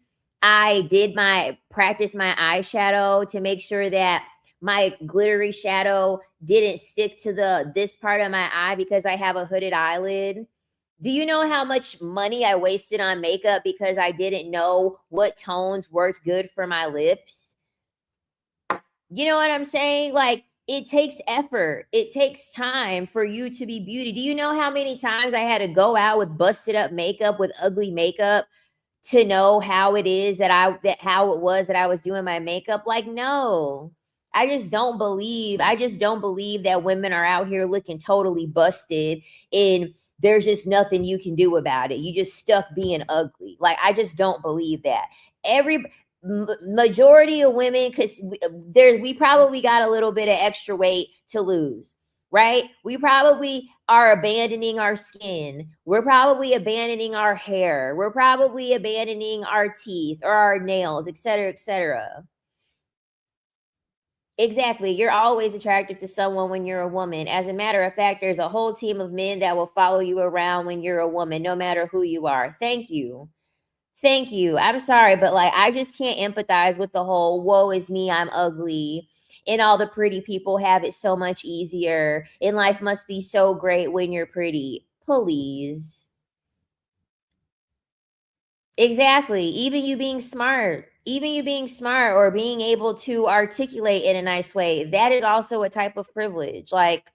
I did my practice my eyeshadow to make sure that my glittery shadow didn't stick to the this part of my eye because I have a hooded eyelid? Do you know how much money I wasted on makeup because I didn't know what tones worked good for my lips? You know what I'm saying? Like, it takes effort. It takes time for you to be beauty. Do you know how many times I had to go out with busted up makeup, with ugly makeup to know how it is that how it was that I was doing my makeup? Like, no. I just don't believe that women are out here looking totally busted and there's just nothing you can do about it. You just stuck being ugly. Like, I just don't believe that. Every majority of women, because we probably got a little bit of extra weight to lose, right? We probably are abandoning our skin. We're probably abandoning our hair. We're probably abandoning our teeth or our nails, et cetera, et cetera. Exactly. You're always attracted to someone when you're a woman. As a matter of fact, there's a whole team of men that will follow you around when you're a woman, no matter who you are. Thank you. Thank you. I'm sorry, but like I just can't empathize with the whole woe is me, I'm ugly. And all the pretty people have it so much easier. And life must be so great when you're pretty. Please. Exactly. Even you being smart or being able to articulate in a nice way, that is also a type of privilege. Like,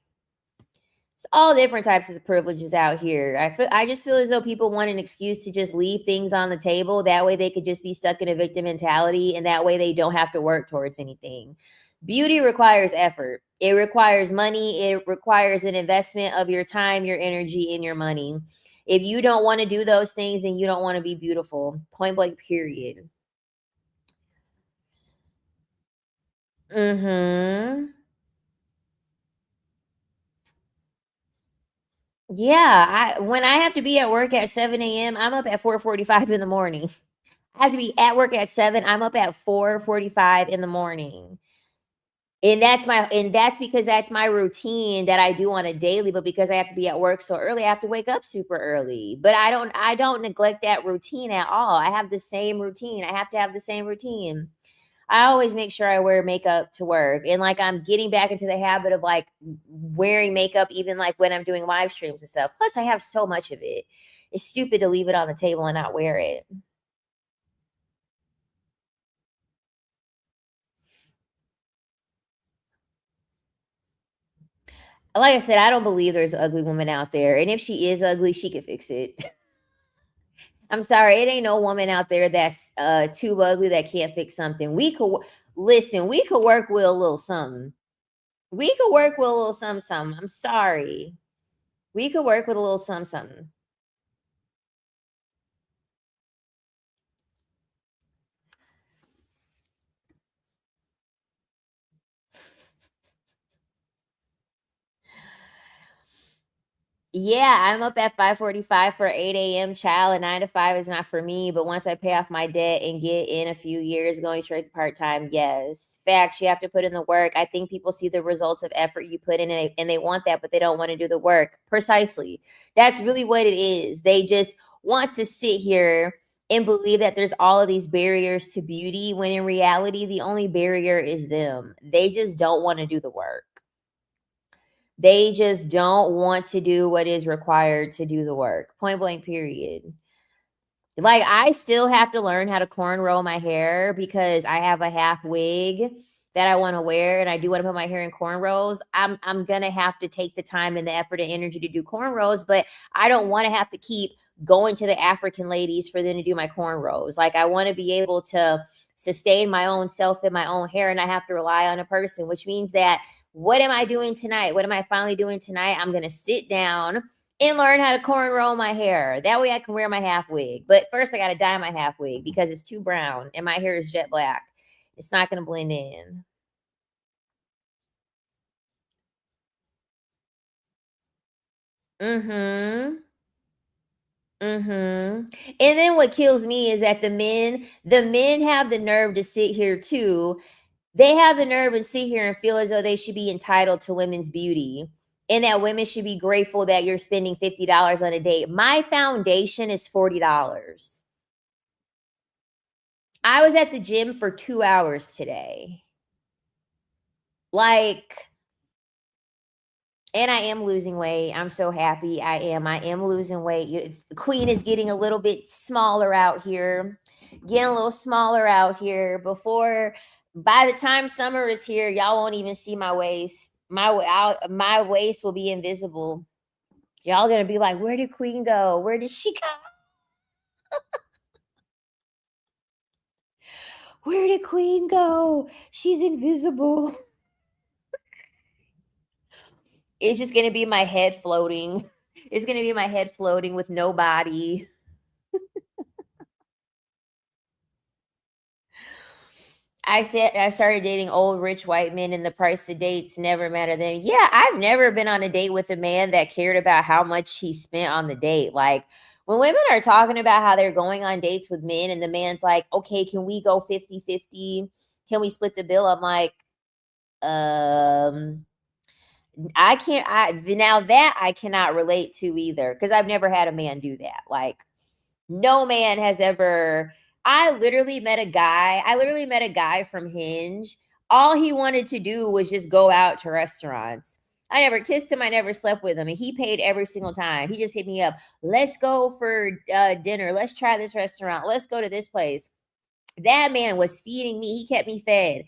it's all different types of privileges out here. I just feel as though people want an excuse to just leave things on the table. That way they could just be stuck in a victim mentality and that way they don't have to work towards anything. Beauty requires effort. It requires money. It requires an investment of your time, your energy, and your money. If you don't want to do those things, then you don't want to be beautiful. Point blank, period. Mm-hmm. Yeah. When I have to be at work at 7 a.m., I'm up at 4:45 in the morning. I have to be at work at 7. I'm up at 4:45 in the morning. And that's because that's my routine that I do on a daily, but because I have to be at work so early, I have to wake up super early. But I don't neglect that routine at all. I have the same routine. I have to have the same routine. I always make sure I wear makeup to work. And like I'm getting back into the habit of like wearing makeup even like when I'm doing live streams and stuff. Plus I have so much of it. It's stupid to leave it on the table and not wear it. Like I said, I don't believe there's an ugly woman out there. And if she is ugly, she can fix it. I'm sorry, it ain't no woman out there that's too ugly that can't fix something. Listen, we could work with a little something. We could work with a little something, something. I'm sorry. We could work with a little something, something. Yeah, I'm up at 5:45 for 8 a.m. child, and 9 to 5 is not for me. But once I pay off my debt and get in a few years going straight to part time, yes. Facts, you have to put in the work. I think people see the results of effort you put in and they want that, but they don't want to do the work. Precisely. That's really what it is. They just want to sit here and believe that there's all of these barriers to beauty when in reality, the only barrier is them. They just don't want to do the work. They just don't want to do what is required to do the work. Point blank, period. Like, I still have to learn how to cornrow my hair because I have a half wig that I wanna wear, and I do wanna put my hair in cornrows. I'm gonna have to take the time and the effort and energy to do cornrows, but I don't wanna have to keep going to the African ladies for them to do my cornrows. Like, I wanna be able to sustain my own self in my own hair, and I have to rely on a person, which means that what am I doing tonight? What am I finally doing tonight? I'm gonna sit down and learn how to cornrow my hair. That way I can wear my half wig. But first I gotta dye my half wig because it's too brown and my hair is jet black. It's not gonna blend in. Mhm. Mhm. And then what kills me is that the men have the nerve to sit here too. They have the nerve to sit here and feel as though they should be entitled to women's beauty and that women should be grateful that you're spending $50 on a date. My foundation is $40. I was at the gym for 2 hours today. Like, and I am losing weight. I'm so happy. I am losing weight. The queen is getting a little bit smaller out here. Getting a little smaller out here. Before by the time summer is here, y'all won't even see my waist. My waist will be invisible. Y'all gonna be like, where did Queen go? Where did she go? Where did Queen go? She's invisible. It's just gonna be my head floating. It's gonna be my head floating with no body. I said I started dating old rich white men and the price of dates never matter then. Yeah, I've never been on a date with a man that cared about how much he spent on the date. Like when women are talking about how they're going on dates with men and the man's like, okay, can we go 50-50? Can we split the bill? I'm like, um, I can't I now that I cannot relate to either because I've never had a man do that. Like no man has ever I literally met a guy from Hinge. All he wanted to do was just go out to restaurants. I never kissed him, I never slept with him, and he paid every single time. He just hit me up, "Let's go for, dinner. Let's try this restaurant. Let's go to this place." That man was feeding me, he kept me fed.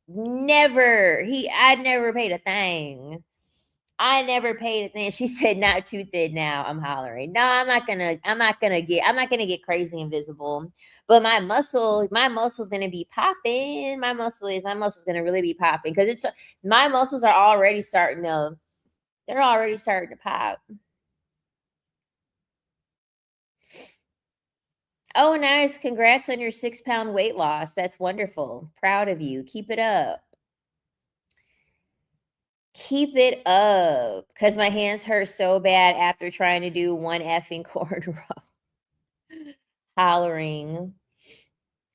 I'd never paid a thing. I never paid attention. She said, "Not too thin now." I'm hollering. No, I'm not gonna get crazy invisible. But my muscle's gonna be popping. My muscle's gonna really be popping because my muscles are already starting to. They're already starting to pop. Oh, nice! Congrats on your 6 pound weight loss. That's wonderful. Proud of you. Keep it up. Keep it up. Cause my hands hurt so bad after trying to do one effing corn row. Hollering.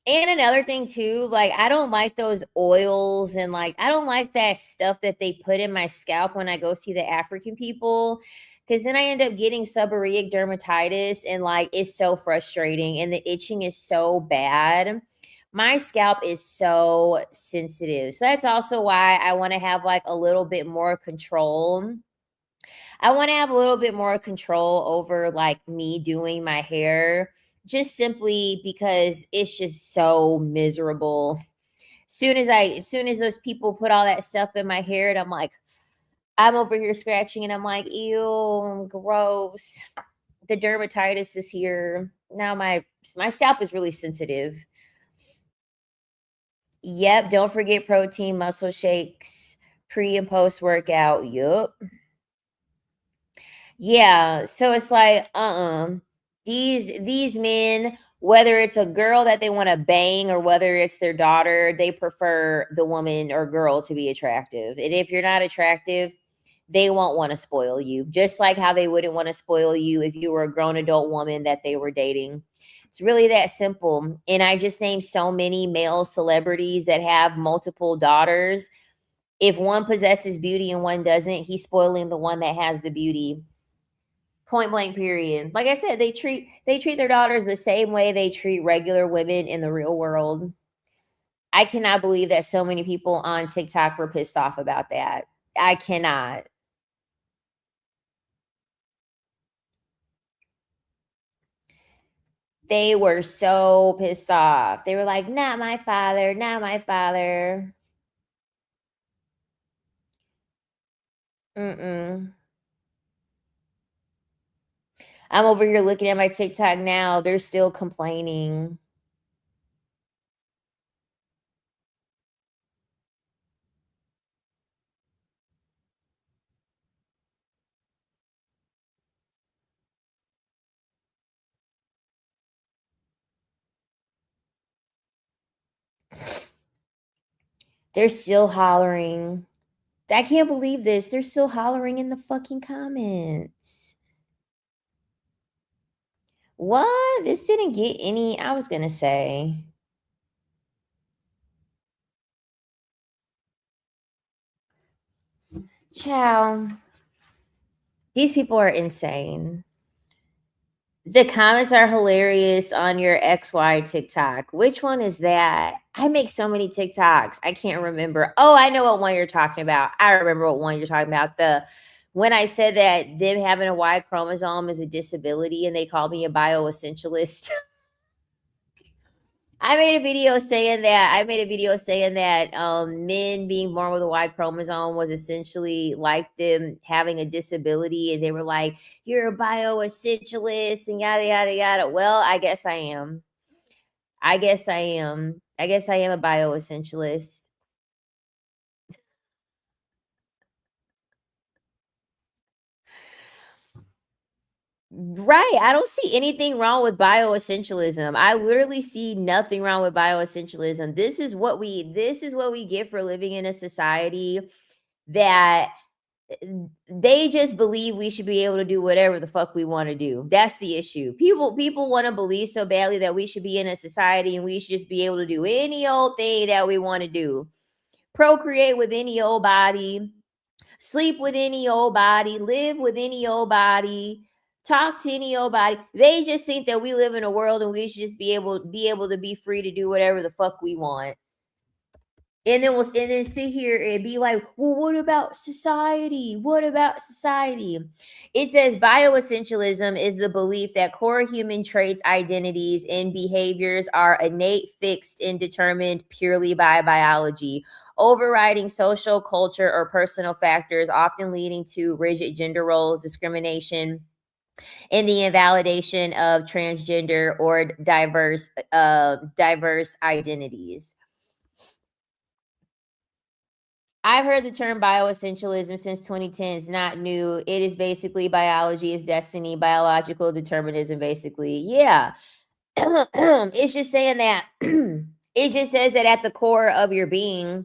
And another thing too, like I don't like those oils and like I don't like that stuff that they put in my scalp when I go see the African people. Cause then I end up getting seborrheic dermatitis and like it's so frustrating and the itching is so bad. My scalp is so sensitive. So that's also why I want to have like a little bit more control. I want to have a little bit more control over like me doing my hair just simply because it's just so miserable. Soon as those people put all that stuff in my hair and I'm over here scratching and I'm like, ew, gross. The dermatitis is here. Now my scalp is really sensitive. Yep, don't forget protein muscle shakes pre and post workout. Yup. Yeah, so it's like, these men, whether it's a girl that they wanna bang or whether it's their daughter, they prefer the woman or girl to be attractive, and if you're not attractive, they won't wanna spoil you, just like how they wouldn't wanna spoil you if you were a grown adult woman that they were dating. It's really that simple, and I just named so many male celebrities that have multiple daughters. If one possesses beauty and one doesn't, he's spoiling the one that has the beauty. Point blank period. Like I said, they treat their daughters the same way they treat regular women in the real world. I cannot believe that so many people on TikTok were pissed off about that. I cannot. They were so pissed off. They were like, "Not my father, not my father." Mm-mm. I'm over here looking at my TikTok now. They're still complaining. They're still hollering. I can't believe this. They're still hollering in the fucking comments. What? This didn't get any I was gonna say. Child, these people are insane. The comments are hilarious on your XY TikTok. Which one is that? I make so many TikToks. I can't remember. Oh, I know what one you're talking about. I remember what one you're talking about. The when I said that them having a Y chromosome is a disability and they called me a bioessentialist. I made a video saying that men being born with a Y chromosome was essentially like them having a disability, and they were like, "You're a bioessentialist," and yada yada yada. Well, I guess I am. I guess I am a bioessentialist. Right. I don't see anything wrong with bioessentialism. I literally see nothing wrong with bioessentialism. This is what we get for living in a society that they just believe we should be able to do whatever the fuck we want to do. That's the issue. People want to believe so badly that we should be in a society and we should just be able to do any old thing that we want to do. Procreate with any old body, sleep with any old body, live with any old body, talk to any old body. They just think that we live in a world and we should just be able to be free to do whatever the fuck we want. And then sit here and be like, well, what about society? What about society? It says bioessentialism is the belief that core human traits, identities, and behaviors are innate, fixed, and determined purely by biology, overriding social, culture, or personal factors, often leading to rigid gender roles, discrimination, and the invalidation of transgender or diverse identities. I've heard the term bioessentialism since 2010. It's not new. It is basically biology is destiny, biological determinism, basically. Yeah. It's just saying that it just says that at the core of your being,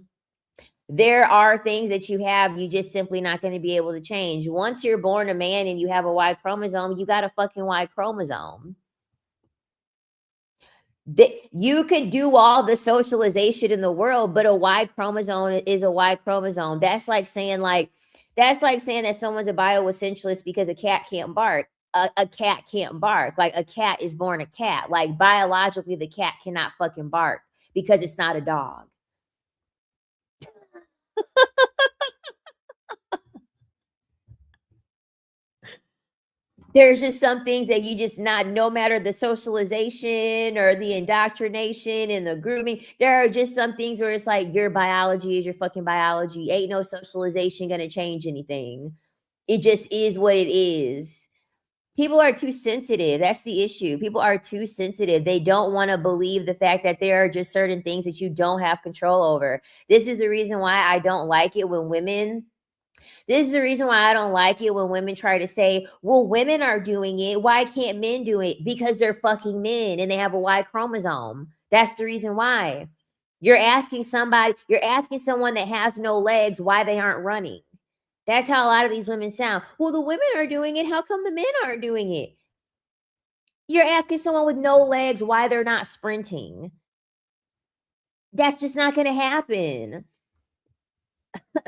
there are things that you have you just simply not going to be able to change. Once you're born a man and you have a Y chromosome, you got a fucking Y chromosome. You could do all the socialization in the world, but a Y chromosome is a Y chromosome. That's like saying that someone's a bioessentialist because a cat can't bark. A cat can't bark. Like a cat is born a cat. Like biologically, the cat cannot fucking bark because it's not a dog. There's just some things that you just not, no matter the socialization or the indoctrination and the grooming, there are just some things where it's like your biology is your fucking biology. Ain't no socialization gonna change anything. It just is what it is. People are too sensitive. That's the issue. People are too sensitive. They don't want to believe the fact that there are just certain things that you don't have control over. This is the reason why I don't like it when women this is the reason why I don't like it when women try to say, well, women are doing it. Why can't men do it? Because they're fucking men and they have a Y chromosome. That's the reason why. You're asking someone that has no legs why they aren't running. That's how a lot of these women sound. Well, the women are doing it. How come the men aren't doing it? You're asking someone with no legs why they're not sprinting. That's just not going to happen.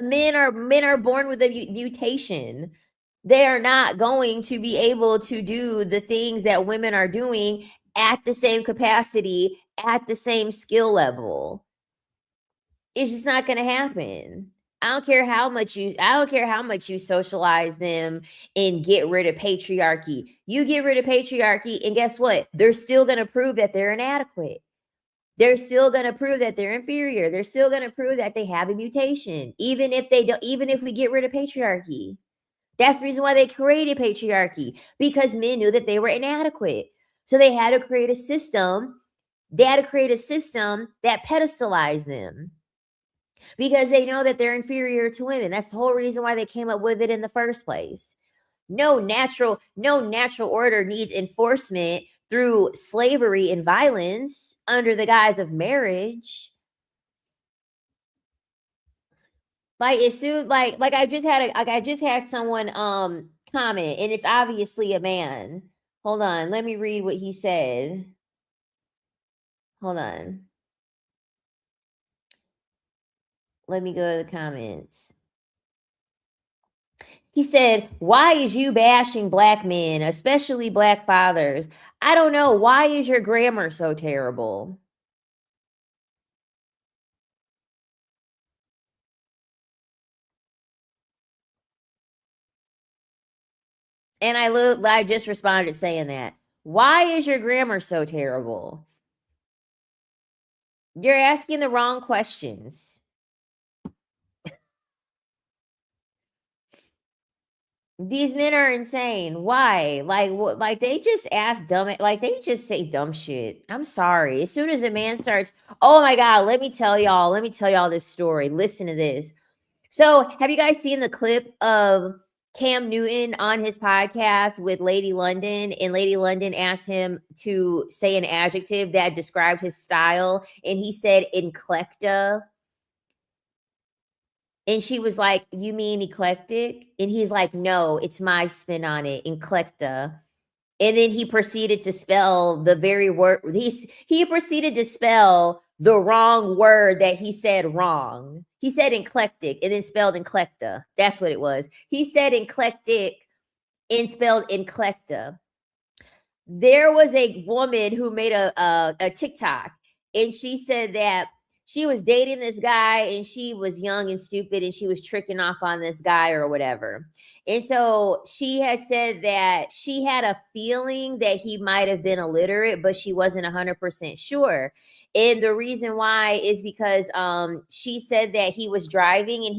Men are born with a mutation. They are not going to be able to do the things that women are doing at the same capacity, at the same skill level. It's just not going to happen. I don't care how much you socialize them and get rid of patriarchy. You get rid of patriarchy and guess what? They're still going to prove that they're inadequate. They're still going to prove that they're inferior. They're still going to prove that they have a mutation, even if we get rid of patriarchy. That's the reason why they created patriarchy, because men knew that they were inadequate. So they had to create a system. They had to create a system that pedestalized them because they know that they're inferior to women. That's the whole reason why they came up with it in the first place. No natural order needs enforcement through slavery and violence under the guise of marriage. Like as soon like I just had someone comment and it's obviously a man. Hold on, let me read what he said. Hold on. Let me go to the comments. He said, "Why is you bashing black men, especially black fathers? I don't know. Why is your grammar so terrible?" And I just responded saying that. Why is your grammar so terrible? You're asking the wrong questions. These men are insane. Why? Like what? Like they just ask dumb. Like they just say dumb shit. I'm sorry. As soon as a man starts, oh my god, let me tell y'all. Let me tell y'all this story. Listen to this. So, have you guys seen the clip of Cam Newton on his podcast with Lady London? And Lady London asked him to say an adjective that described his style, and he said eclecta. And she was like, "You mean eclectic?" And he's like, "No, it's my spin on it, eclecta." And then he proceeded to spell the very word. He proceeded to spell the wrong word that he said wrong. He said eclectic and then spelled eclecta. That's what it was. He said eclectic and spelled eclecta. There was a woman who made a TikTok, and she said that she was dating this guy and she was young and stupid and she was tricking off on this guy or whatever. And so she had said that she had a feeling that he might have been illiterate, but she wasn't 100% sure. And the reason why is because she said that he was driving and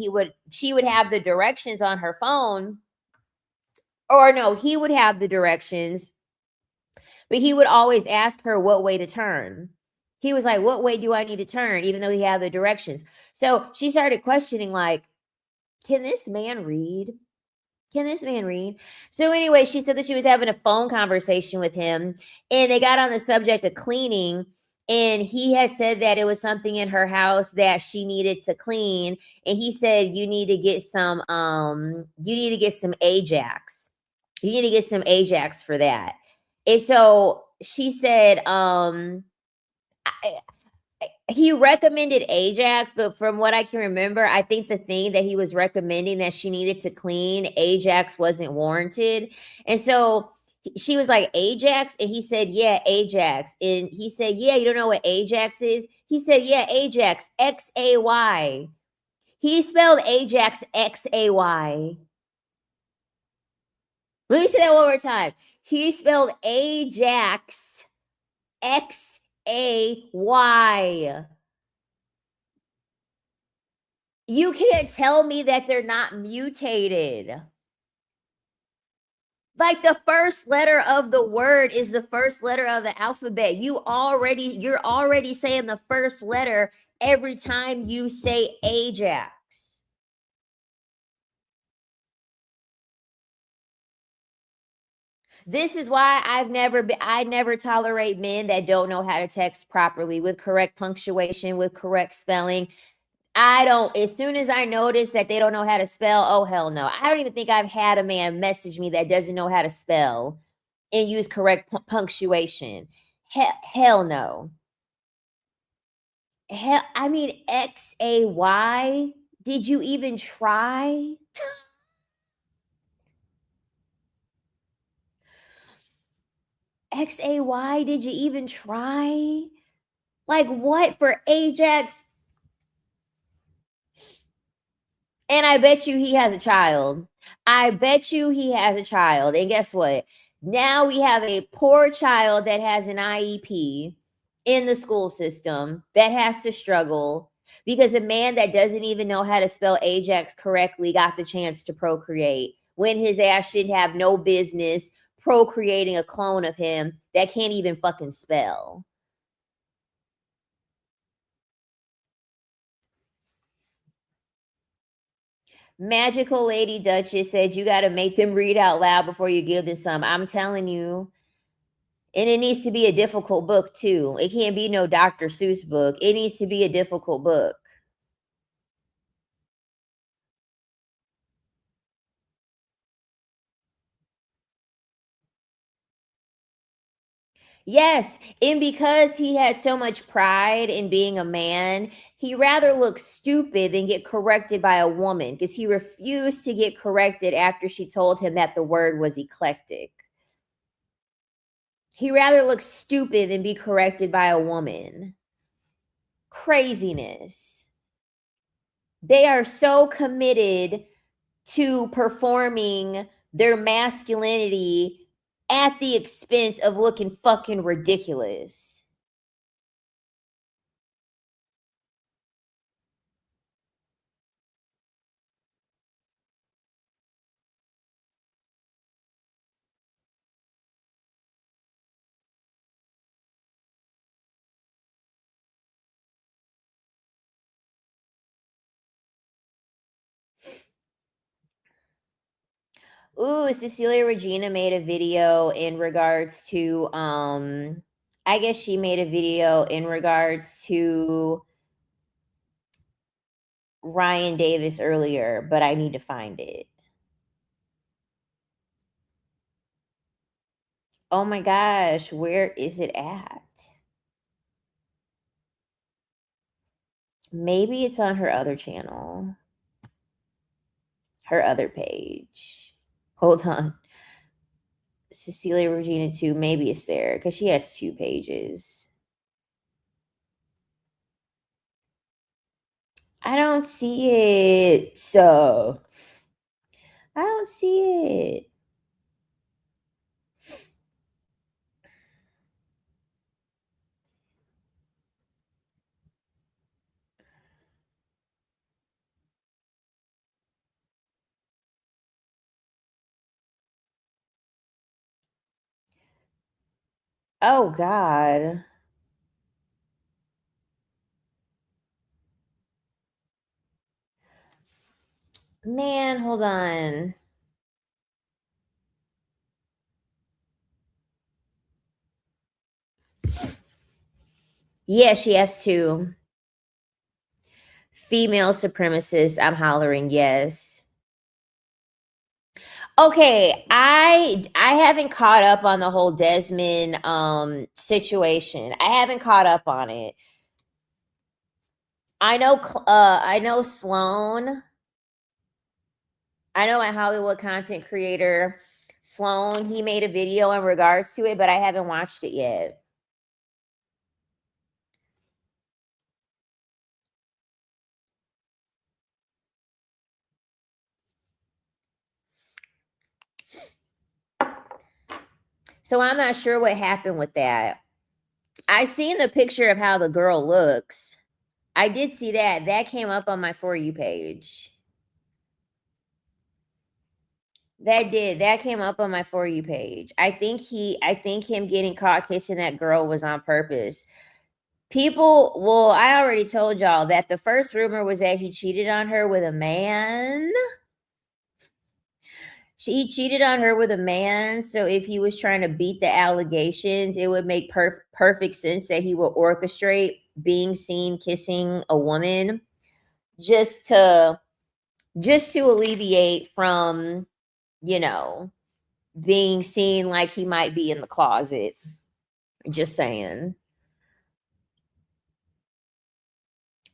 she would have the directions on her phone, or no, he would have the directions, but he would always ask her what way to turn. He was like, "What way do I need to turn?" Even though he had the directions. So she started questioning, like, can this man read? Can this man read? So anyway, she said that she was having a phone conversation with him and they got on the subject of cleaning. And he had said that it was something in her house that she needed to clean. And he said, you need to get some Ajax. You need to get some Ajax for that. And so she said, he recommended Ajax, but from what I can remember, I think the thing that he was recommending that she needed to clean, Ajax wasn't warranted. And so she was like, Ajax? And he said, yeah, Ajax. And he said, yeah, you don't know what Ajax is? He said, yeah, Ajax, XAY. He spelled Ajax XAY. Let me say that one more time. He spelled Ajax XAY. You can't tell me that they're not mutated. Like the first letter of the word is the first letter of the alphabet. You're already saying the first letter every time you say Ajax. This is why I never tolerate men that don't know how to text properly with correct punctuation, with correct spelling. I don't, as soon as I notice that they don't know how to spell, oh, hell no. I don't even think I've had a man message me that doesn't know how to spell and use correct punctuation. Hell no. Hell, I mean, XAY. Did you even try? XAY, did you even try? Like, what for Ajax? And I bet you he has a child. I bet you he has a child. And guess what? Now we have a poor child that has an IEP in the school system that has to struggle because a man that doesn't even know how to spell Ajax correctly got the chance to procreate when his ass should have no business procreating a clone of him that can't even fucking spell. Magical Lady Duchess said you got to make them read out loud before you give them some. I'm telling you. And it needs to be a difficult book too. It can't be no Dr. Seuss book. It needs to be a difficult book. Yes, and because he had so much pride in being a man, he rather look stupid than get corrected by a woman because he refused to get corrected after she told him that the word was eclectic. He rather look stupid than be corrected by a woman. Craziness. They are so committed to performing their masculinity at the expense of looking fucking ridiculous. Ooh, Cecilia Regina made a video in regards to I guess she made a video in regards to Ryan Davis earlier, but I need to find it. Oh my gosh, where is it at? Maybe it's on her other channel, her other page. Hold on. Cecilia Regina 2, maybe it's there because she has two pages. I don't see it. So I don't see it. Oh God. Man, hold on. Yeah, she has two. Female supremacists. I'm hollering yes. Okay, I haven't caught up on the whole Desmond situation. I haven't caught up on it. I know Sloan. I know my Hollywood content creator Sloan, he made a video in regards to it, but I haven't watched it yet. So I'm not sure what happened with that. I seen the picture of how the girl looks. I did see that. That came up on my For You page. That did. That came up on my For You page. I think him getting caught kissing that girl was on purpose. People, well, I already told y'all that the first rumor was that he cheated on her with a man. He cheated on her with a man, so if he was trying to beat the allegations, it would make perfect sense that he would orchestrate being seen kissing a woman just to alleviate from, you know, being seen like he might be in the closet. Just saying.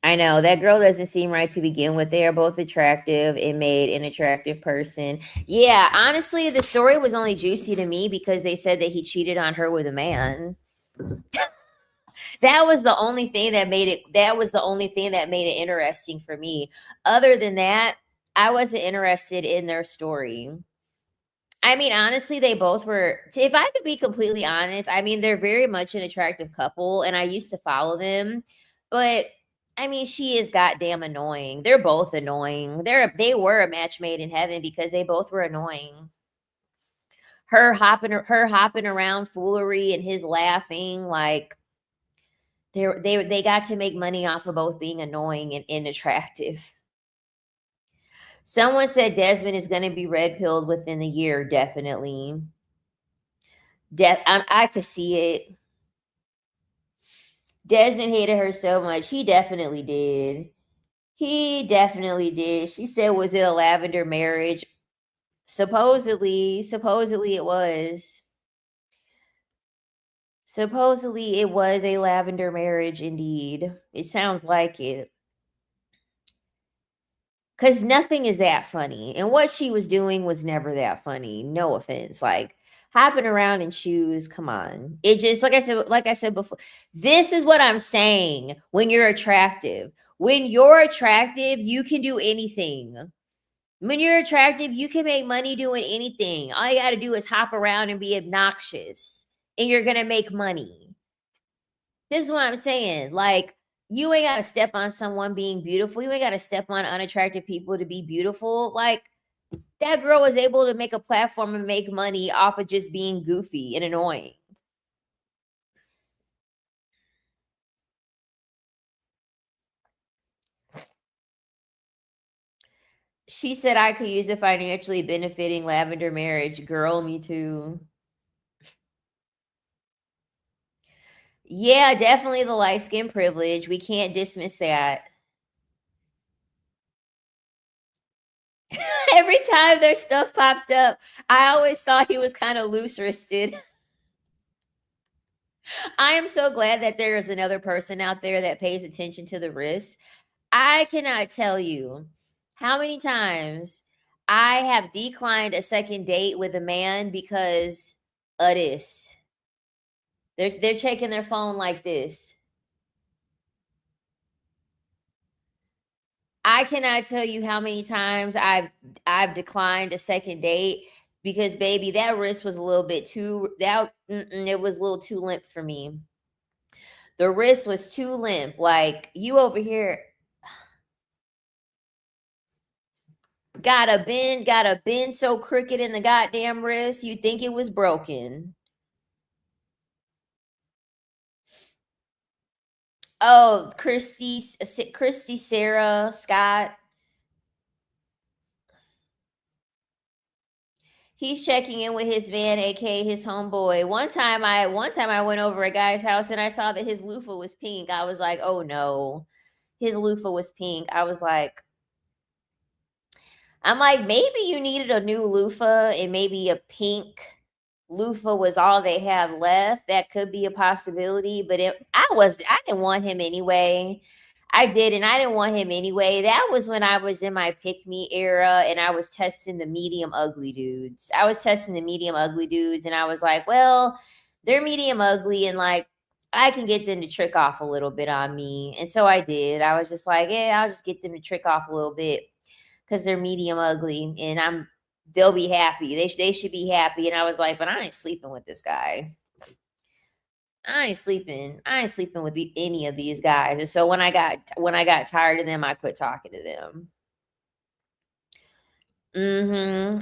I know that girl doesn't seem right to begin with. They are both attractive. It made an attractive person. Yeah, honestly, the story was only juicy to me because they said that he cheated on her with a man. That was the only thing that made it. That was the only thing that made it interesting for me. Other than that, I wasn't interested in their story. I mean, honestly, they both were. If I could be completely honest, I mean, they're very much an attractive couple, and I used to follow them. But I mean, she is goddamn annoying. They're both annoying. They were a match made in heaven because they both were annoying. Her hopping around foolery and his laughing like they got to make money off of both being annoying and unattractive. Someone said Desmond is going to be red pilled within the year. Definitely. I could see it. Desmond hated her so much. He definitely did. He definitely did. She said, "Was it a lavender marriage?" Supposedly it was. Supposedly it was a lavender marriage indeed. It sounds like it. Cause nothing is that funny. And what she was doing was never that funny. No offense. Like hopping around in shoes, come on. It just like I said before, this is what I'm saying when you're attractive. When you're attractive, you can do anything. When you're attractive, you can make money doing anything. All you got to do is hop around and be obnoxious, and you're going to make money. This is what I'm saying. Like, you ain't got to step on someone being beautiful. You ain't got to step on unattractive people to be beautiful. Like, that girl was able to make a platform and make money off of just being goofy and annoying. She said I could use a financially benefiting lavender marriage. Girl, me too. Yeah, definitely the light skin privilege. We can't dismiss that. Every time their stuff popped up, I always thought he was kind of loose wristed. I am so glad that there is another person out there that pays attention to the wrist. I cannot tell you how many times I have declined a second date with a man because of this. They're checking their phone like this. I cannot tell you how many times I've declined a second date because baby, that wrist was a little bit too it was a little too limp for me. The wrist was too limp. Like you over here got a bend so crooked in the goddamn wrist, you think it was broken. Oh, Christy, Sarah, Scott. He's checking in with his man, aka his homeboy. One time I went over a guy's house and I saw that his loofah was pink. I was like, oh no. His loofah was pink. I'm like, maybe you needed a new loofah and maybe a pink loofah was all they had left. That could be a possibility, but I didn't want him anyway. I didn't want him anyway. That was when I was in my pick me era and I was testing the medium ugly dudes. I was testing the medium ugly dudes and I was like, well, they're medium ugly and like I can get them to trick off a little bit on me. And so I did. I was just like, yeah, I'll just get them to trick off a little bit because they're medium ugly and they'll be happy. They should be happy. And I was like, but I ain't sleeping with this guy. I ain't sleeping. I ain't sleeping with any of these guys. And so when I got tired of them, I quit talking to them.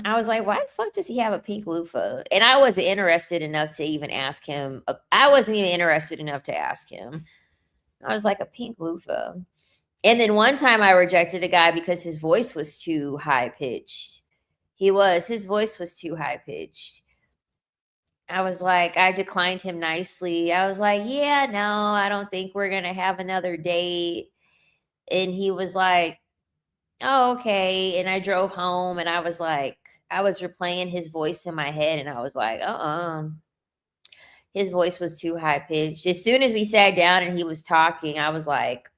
I was like, why the fuck does he have a pink loofah? And I wasn't interested enough to even ask him. I wasn't even interested enough to ask him. I was like, a pink loofah. And then one time I rejected a guy because his voice was too high pitched. His voice was too high pitched. I was like, I declined him nicely. I was like, yeah, no, I don't think we're going to have another date. And he was like, oh, okay. And I drove home and I was like, I was replaying his voice in my head and I was like, his voice was too high pitched. As soon as we sat down and he was talking, I was like,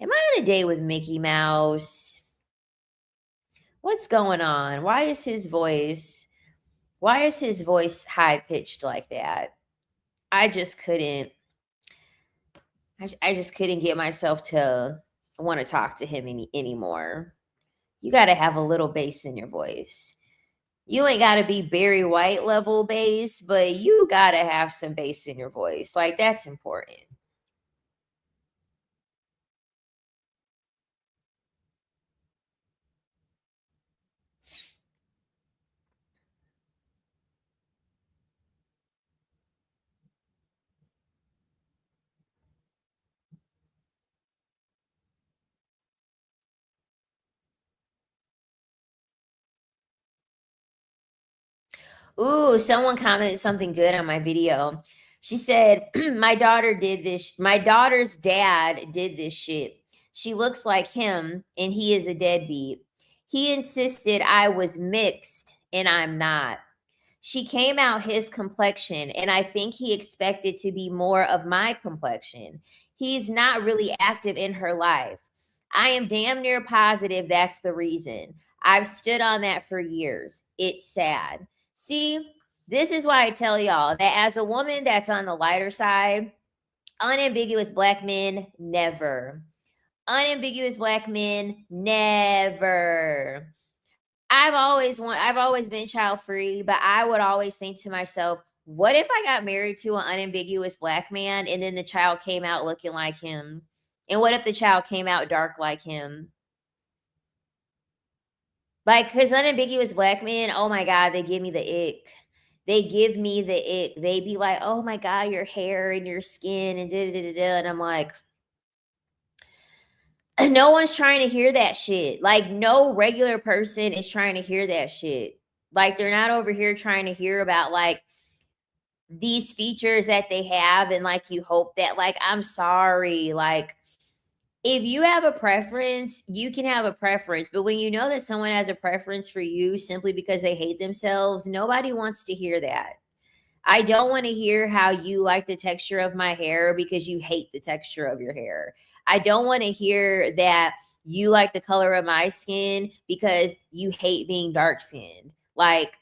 am I on a date with Mickey Mouse? What's going on? Why is his voice high pitched like that? I just couldn't I just couldn't get myself to want to talk to him anymore. You got to have a little bass in your voice. You ain't got to be Barry White level bass, but you got to have some bass in your voice. Like that's important. Ooh, someone commented something good on my video. She said, My daughter's dad did this shit. She looks like him, and he is a deadbeat. He insisted I was mixed, and I'm not. She came out his complexion, and I think he expected to be more of my complexion. He's not really active in her life. I am damn near positive that's the reason. I've stood on that for years. It's sad. See, this is why I tell y'all that as a woman that's on the lighter side, unambiguous black men never. Unambiguous black men never. I've always been child free, but I would always think to myself, what if I got married to an unambiguous black man and then the child came out looking like him? And what if the child came out dark like him? Like, because unambiguous black men, oh my God, they give me the ick. They give me the ick. They be like, oh my God, your hair and your skin and da da da da. And I'm like, no one's trying to hear that shit. Like, no regular person is trying to hear that shit. Like, they're not over here trying to hear about like these features that they have. And like, you hope that, like, I'm sorry. Like, if you have a preference, you can have a preference. But when you know that someone has a preference for you simply because they hate themselves, nobody wants to hear that. I don't want to hear how you like the texture of my hair because you hate the texture of your hair. I don't want to hear that you like the color of my skin because you hate being dark skinned. Like,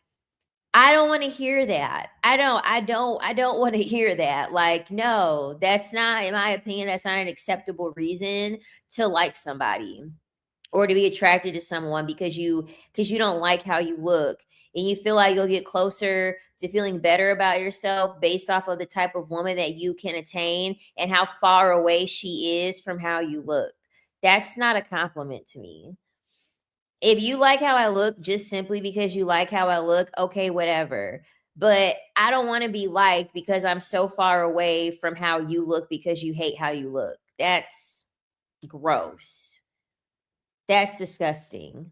I don't wanna hear that. I don't wanna hear that. Like, no, that's not in my opinion, that's not an acceptable reason to like somebody or to be attracted to someone because you don't like how you look and you feel like you'll get closer to feeling better about yourself based off of the type of woman that you can attain and how far away she is from how you look. That's not a compliment to me. If you like how I look just simply because you like how I look, okay, whatever. But I don't want to be liked because I'm so far away from how you look because you hate how you look. That's gross. That's disgusting.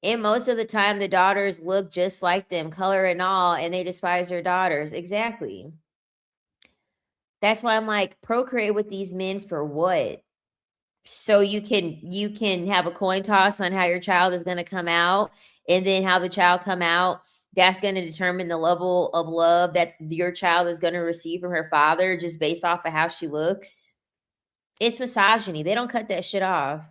And most of the time, the daughters look just like them, color and all, and they despise their daughters. Exactly. That's why I'm like, procreate with these men for what? So you can have a coin toss on how your child is going to come out, and then how the child come out. That's going to determine the level of love that your child is going to receive from her father just based off of how she looks. It's misogyny. They don't cut that shit off.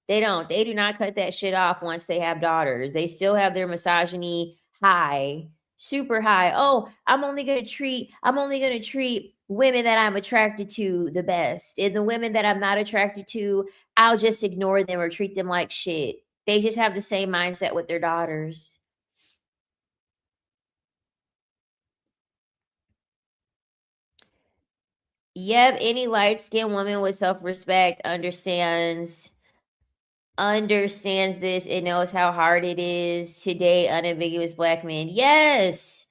They don't. They do not cut that shit off once they have daughters. They still have their misogyny high, super high. Oh, I'm only going to treat women that I'm attracted to the best. And the women that I'm not attracted to, I'll just ignore them or treat them like shit. They just have the same mindset with their daughters. Yep, any light-skinned woman with self-respect understands this and knows how hard it is to date unambiguous black men. Yes.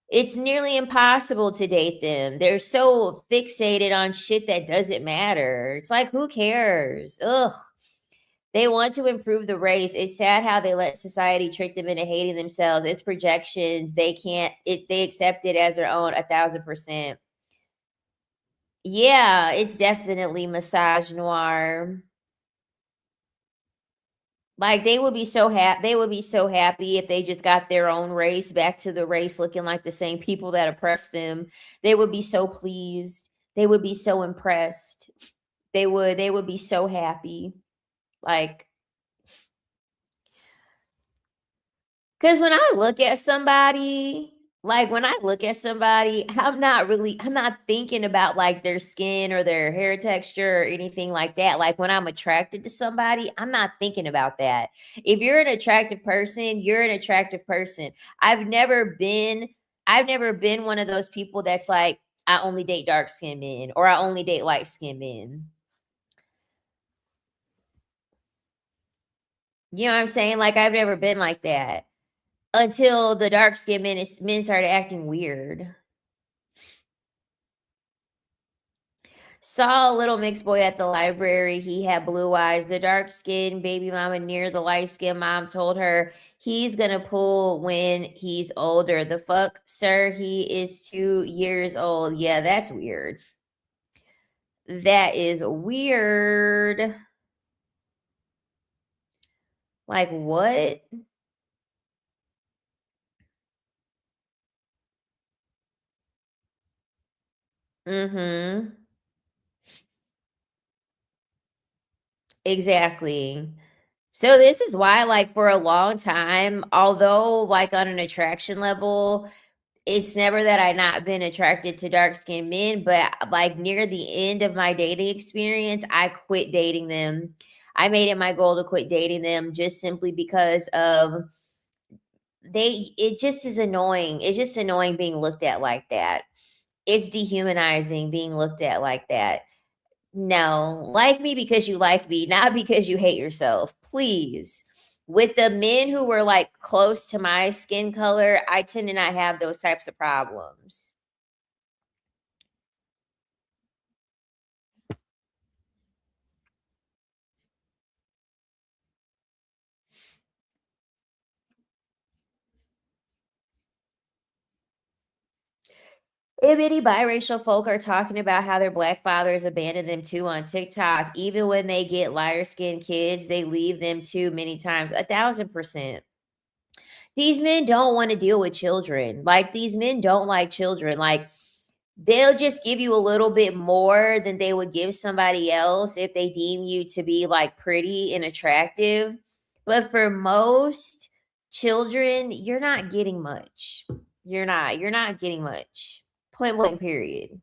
It's nearly impossible to date them. They're so fixated on shit that doesn't matter. It's like, who cares? Ugh. They want to improve the race. It's sad how they let society trick them into hating themselves. It's projections. They can't they accept it as their own 1,000%. Yeah, it's definitely massage noir. Like, they would be so happy if they just got their own race back to the race looking like the same people that oppressed them. They would be so pleased. They would be so impressed. They would be so happy. Like, because when I look at somebody, I'm not thinking about like their skin or their hair texture or anything like that. Like when I'm attracted to somebody, I'm not thinking about that. If you're an attractive person, you're an attractive person. I've never been, I've never been one of those people that's like, I only date dark skinned men or I only date light skinned men. You know what I'm saying? Like I've never been like that until the dark skinned men started acting weird. Saw a little mixed boy at the library. He had blue eyes. The dark skinned baby mama near the light skinned mom told her he's gonna pull when he's older. The fuck, sir? He is 2 years old. Yeah, that's weird. That is weird. Like, what? Mm hmm. Exactly. So this is why, like, for a long time, although like on an attraction level, it's never that I not been attracted to dark skinned men, but like near the end of my dating experience, I quit dating them. I made it my goal to quit dating them just simply because of it just is annoying. It's just annoying being looked at like that. It's dehumanizing being looked at like that. No, like me because you like me, not because you hate yourself, please. With the men who were like close to my skin color, I tend to not have those types of problems. If many biracial folk are talking about how their black fathers abandoned them too on TikTok. Even when they get lighter skinned kids, they leave them too many times. 1,000%. These men don't want to deal with children. Like, these men don't like children. Like, they'll just give you a little bit more than they would give somebody else if they deem you to be like pretty and attractive. But for most, Children, you're not getting much. You're not getting much. Point blank period.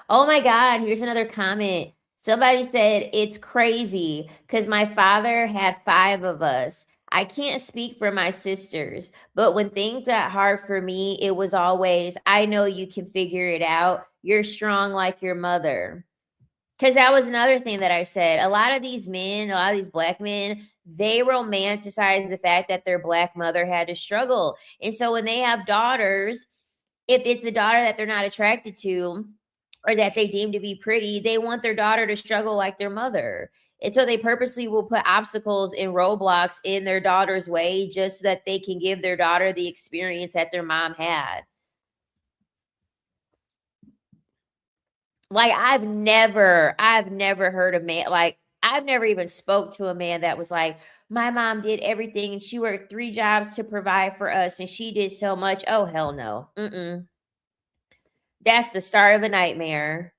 Oh my God, here's another comment. Somebody said, it's crazy because my father had 5 of us. I can't speak for my sisters, but when things got hard for me, it was always, I know you can figure it out. You're strong like your mother. Because that was another thing that I said. A lot of these men, a lot of these black men, they romanticize the fact that their black mother had to struggle. And so when they have daughters, if it's a daughter that they're not attracted to or that they deem to be pretty, they want their daughter to struggle like their mother. And so they purposely will put obstacles and roadblocks in their daughter's way just so that they can give their daughter the experience that their mom had. Like I've never heard a man like I've never even spoke to a man that was like, my mom did everything and she worked 3 jobs to provide for us and she did so much. Oh hell no. Mm-mm. That's the start of a nightmare.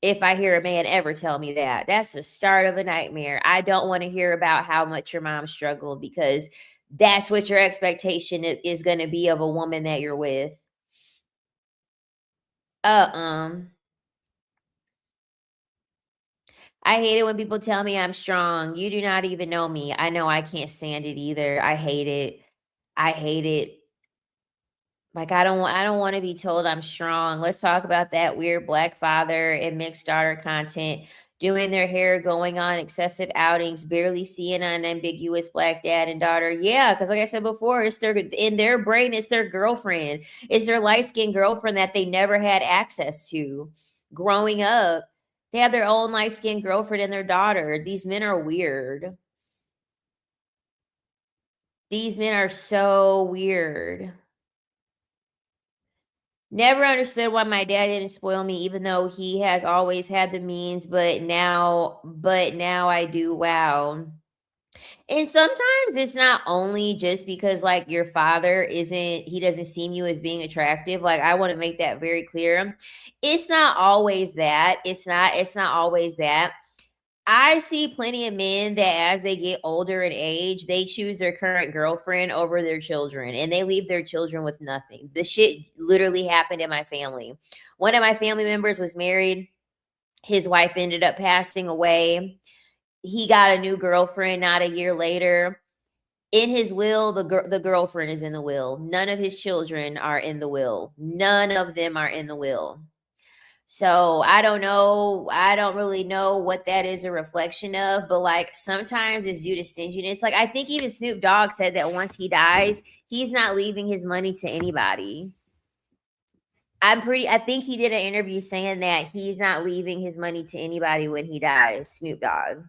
If I hear a man ever tell me that, that's the start of a nightmare. I don't want to hear about how much your mom struggled because that's what your expectation is going to be of a woman that you're with. Uh-uh. I hate it when people tell me I'm strong. You do not even know me. I know I can't stand it either. I hate it. I hate it. Like I don't want to be told I'm strong. Let's talk about that weird black father and mixed daughter content, doing their hair, going on excessive outings, barely seeing an ambiguous black dad and daughter. Yeah, because like I said before, it's their in their brain, it's their girlfriend. It's their light-skinned girlfriend that they never had access to growing up. They have their own light-skinned girlfriend and their daughter. These men are weird. These men are so weird. Never understood why my dad didn't spoil me even though he has always had the means, but now I do. Wow. And sometimes it's not only just because like your father isn't he doesn't seem you as being attractive. Like I want to make that very clear. It's not always that. It's not always that. I see plenty of men that as they get older in age, they choose their current girlfriend over their children and they leave their children with nothing. This shit literally happened in my family. One of my family members was married. His wife ended up passing away. He got a new girlfriend not a year later. In his will, the girlfriend is in the will. None of his children are in the will. None of them are in the will. So I don't know. I don't really know what that is a reflection of, but like sometimes it's due to stinginess. Like I think even Snoop Dogg said that once he dies, he's not leaving his money to anybody. I think he did an interview saying that he's not leaving his money to anybody when he dies, Snoop Dogg.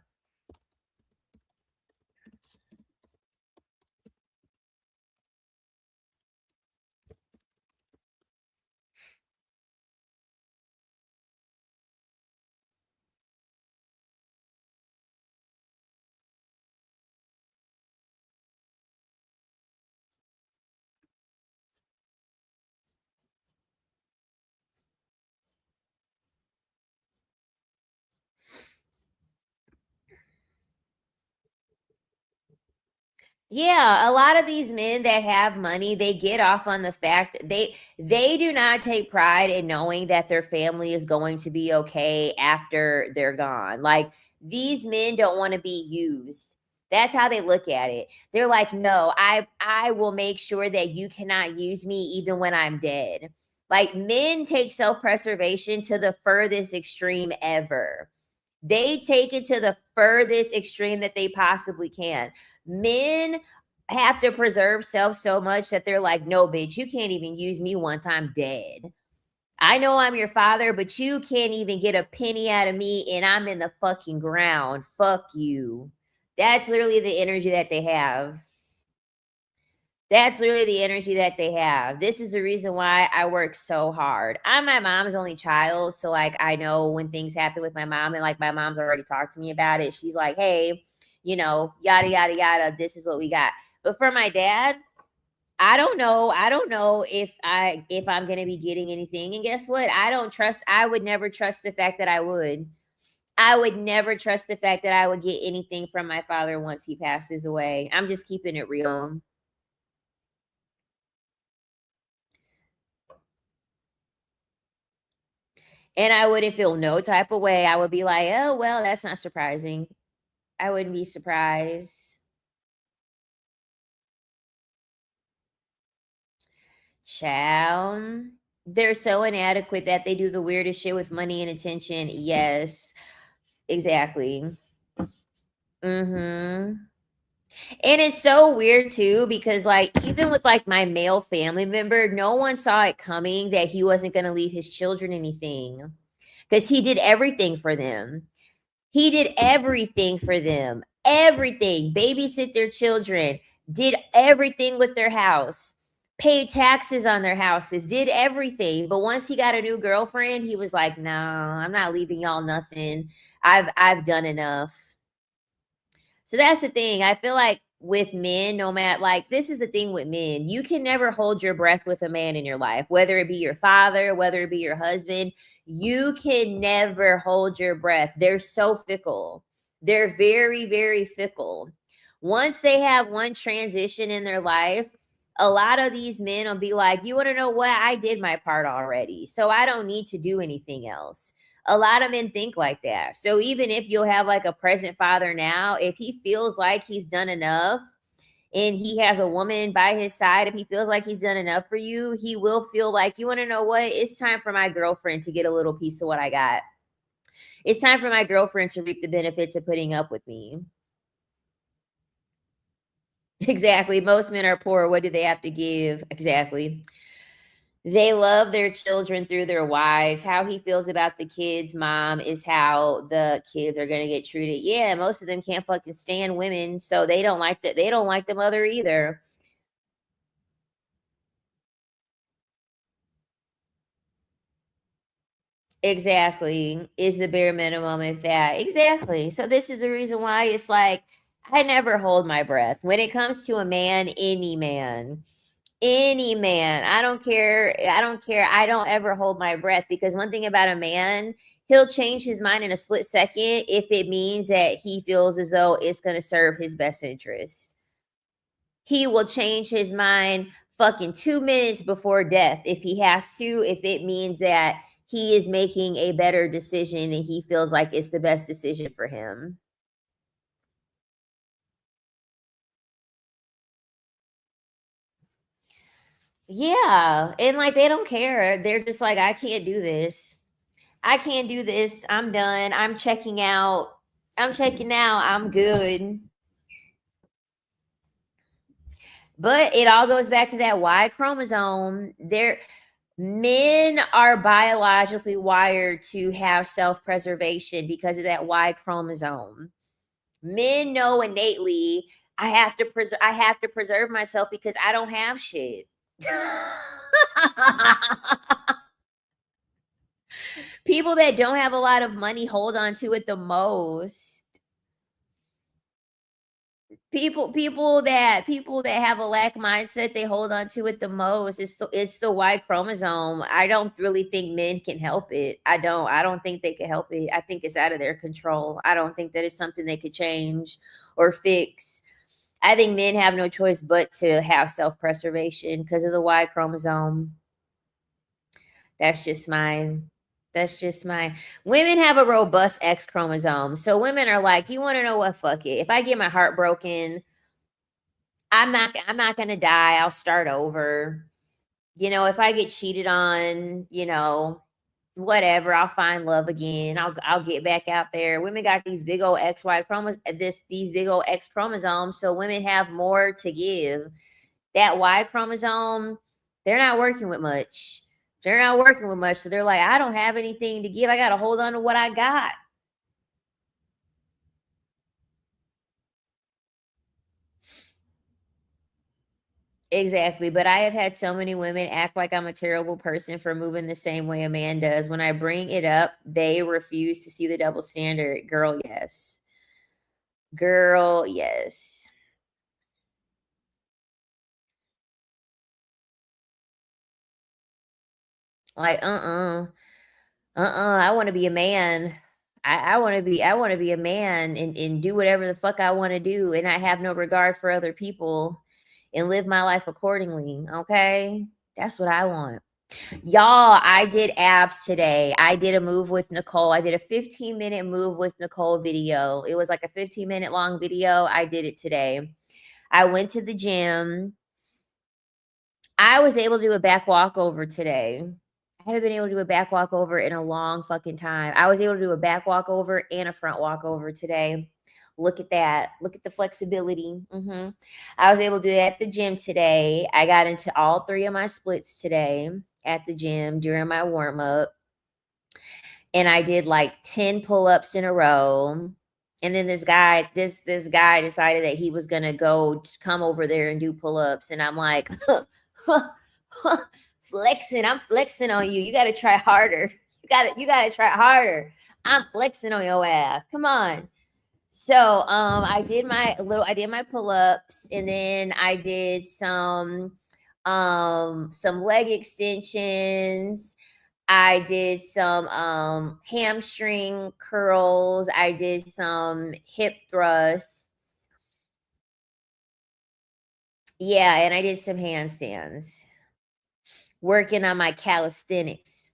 Yeah, a lot of these men that have money, they get off on the fact they do not take pride in knowing that their family is going to be okay after they're gone. Like these men don't want to be used. That's how they look at it. They're like, "No, I will make sure that you cannot use me even when I'm dead." Like men take self-preservation to the furthest extreme ever. They take it to the furthest extreme that they possibly can. Men have to preserve self so much that they're like, no, bitch, you can't even use me once I'm dead. I know I'm your father, but you can't even get a penny out of me and I'm in the fucking ground. Fuck you. That's literally the energy that they have. That's literally the energy that they have. This is the reason why I work so hard. I'm my mom's only child, so like I know when things happen with my mom, and like my mom's already talked to me about it. She's like, "Hey, yada yada yada. This is what we got." But for my dad, I don't know if I'm gonna be getting anything. And guess what? I would never trust the fact that I would. I would never trust the fact that I would get anything from my father once he passes away. I'm just keeping it real. And I wouldn't feel no type of way. I would be like, oh well, that's not surprising. I wouldn't be surprised. Child. They're so inadequate that they do the weirdest shit with money and attention. Yes, exactly. Mhm. And it's so weird too because like even with like my male family member, no one saw it coming that he wasn't going to leave his children anything because he did everything for them. He did everything for them. Everything. Babysit their children, did everything with their house, paid taxes on their houses, did everything. But once he got a new girlfriend, he was like, "No, I'm not leaving y'all nothing. I've done enough." So that's the thing. I feel like with men, no matter like this is the thing with men, you can never hold your breath with a man in your life, whether it be your father, whether it be your husband. You can never hold your breath. They're so fickle. They're very, very fickle. Once they have one transition in their life, a lot of these men will be like, you want to know what? I did my part already. So I don't need to do anything else. A lot of men think like that. So even if you'll have like a present father now, if he feels like he's done enough and he has a woman by his side, if he feels like he's done enough for you, he will feel like, you want to know what? It's time for my girlfriend to get a little piece of what I got. It's time for my girlfriend to reap the benefits of putting up with me. Exactly. Most men are poor. What do they have to give? Exactly. They love their children through their wives. How he feels about the kids' mom is how the kids are gonna get treated. Yeah, most of them can't fucking stand women, so they don't like the mother either. Exactly. Is the bare minimum if that. Exactly. So this is the reason why it's like I never hold my breath. When it comes to a man, any man. Any man. I don't care. I don't care. I don't ever hold my breath because one thing about a man, he'll change his mind in a split second if it means that he feels as though it's going to serve his best interest. He will change his mind fucking 2 minutes before death if he has to, if it means that he is making a better decision and he feels like it's the best decision for him. Yeah. And like they don't care. They're just like, I can't do this. I can't do this. I'm done. I'm checking out. I'm checking out. I'm good. But it all goes back to that Y chromosome. Men are biologically wired to have self-preservation because of that Y chromosome. Men know innately I have to preserve myself because I don't have shit. People that don't have a lot of money hold on to it the most. People that have a lack mindset, they hold on to it the most. It's the Y chromosome. I don't really think men can help it. I don't think they can help it. I think it's out of their control. I don't think that it's something they could change or fix. I think men have no choice but to have self-preservation because of the Y chromosome. That's just mine. That's just mine. Women have a robust X chromosome. So women are like, you want to know what? Fuck it. If I get my heart broken, I'm not gonna die. I'll start over. If I get cheated on, whatever, I'll find love again. I'll get back out there. Women got these big old XY chromosomes, these big old X chromosomes, so women have more to give. That Y chromosome, they're not working with much. They're not working with much. So they're like, I don't have anything to give. I gotta hold on to what I got. Exactly, but I have had so many women act like I'm a terrible person for moving the same way a man does. When I bring it up, they refuse to see the double standard. Girl, yes. Girl, yes. Like, I want to be a man. I want to be a man and do whatever the fuck I want to do and I have no regard for other people and live my life accordingly. Okay? That's what I want. Y'all, I did abs today. I did a move with Nicole. I did a 15-minute move with Nicole video. It was like a 15-minute long video. I did it today. I went to the gym. I was able to do a back walkover today. I haven't been able to do a back walkover in a long fucking time. I was able to do a back walkover and a front walkover today. Look at that. Look at the flexibility. I was able to do that at the gym today. I got into all three of my splits today at the gym during my warm up. And I did like 10 pull-ups in a row. And then this guy decided that he was gonna come over there and do pull-ups. And I'm like, flexing. I'm flexing on you. You gotta try harder. You gotta try harder. I'm flexing on your ass. Come on. So I did my pull-ups and then I did some leg extensions. I did some hamstring curls. I did some hip thrusts. Yeah, and I did some handstands. Working on my calisthenics.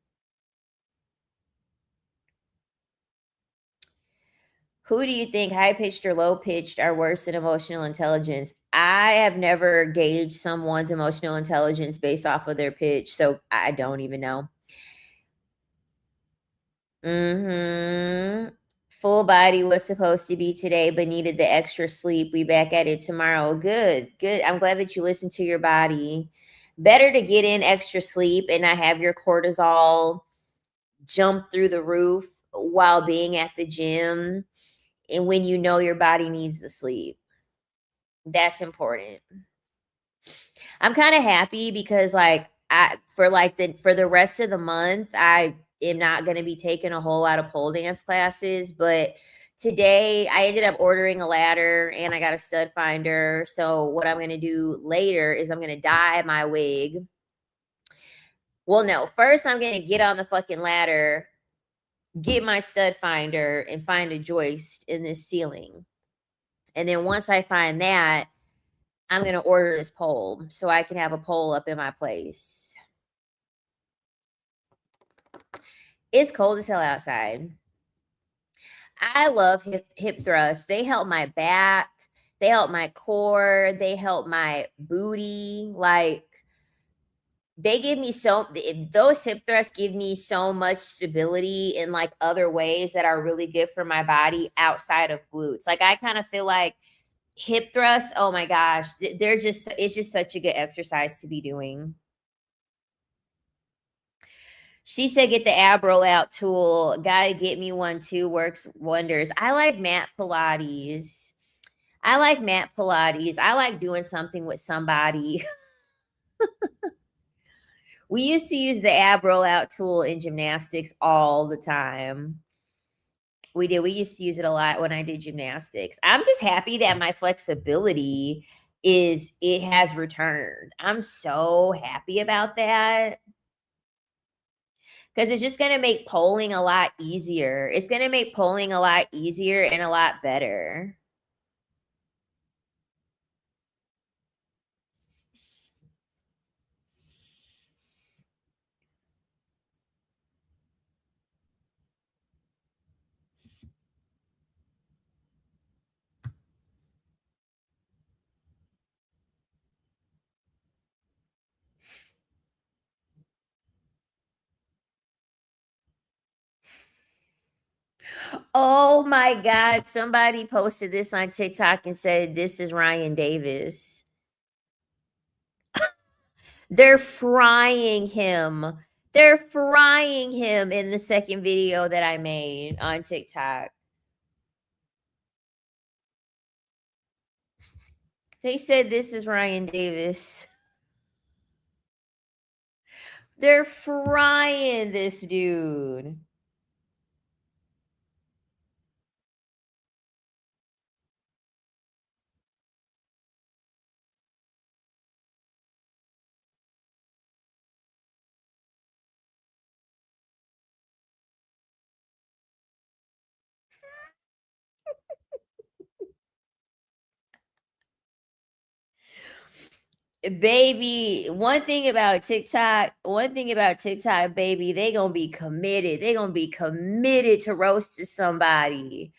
Who do you think, high pitched or low pitched, are worse in emotional intelligence? I have never gauged someone's emotional intelligence based off of their pitch, so I don't even know. Full body was supposed to be today, but needed the extra sleep. We back at it tomorrow. Good, good. I'm glad that you listened to your body. Better to get in extra sleep and not have your cortisol jump through the roof while being at the gym and when you know your body needs the sleep. That's important. I'm kind of happy because like for the rest of the month, I am not going to be taking a whole lot of pole dance classes, but today I ended up ordering a ladder and I got a stud finder. So what I'm going to do later is I'm going to dye my wig. Well, no, first I'm going to get on the fucking ladder, get my stud finder and find a joist in this ceiling. And then once I find that, I'm going to order this pole so I can have a pole up in my place. It's cold as hell outside. I love hip thrusts. They help my back, they help my core, they help my booty. Like they give me those hip thrusts give me so much stability in like other ways that are really good for my body outside of glutes. Like I kind of feel like hip thrusts, oh my gosh, it's just such a good exercise to be doing. She said, "Get the ab roll out tool. Gotta get me one too. Works wonders." I like mat Pilates. I like mat Pilates. I like doing something with somebody. We used to use the ab roll out tool in gymnastics all the time. We did. We used to use it a lot when I did gymnastics. I'm just happy that my flexibility it has returned. I'm so happy about that. Because it's just going to make polling a lot easier. It's going to make polling a lot easier and a lot better. Oh my God. Somebody posted this on TikTok and said, "This is Ryan Davis." They're frying him. They're frying him in the second video that I made on TikTok. They said, "This is Ryan Davis." They're frying this dude. Baby, one thing about TikTok, baby, they gonna be committed. They gonna be committed to roasting somebody.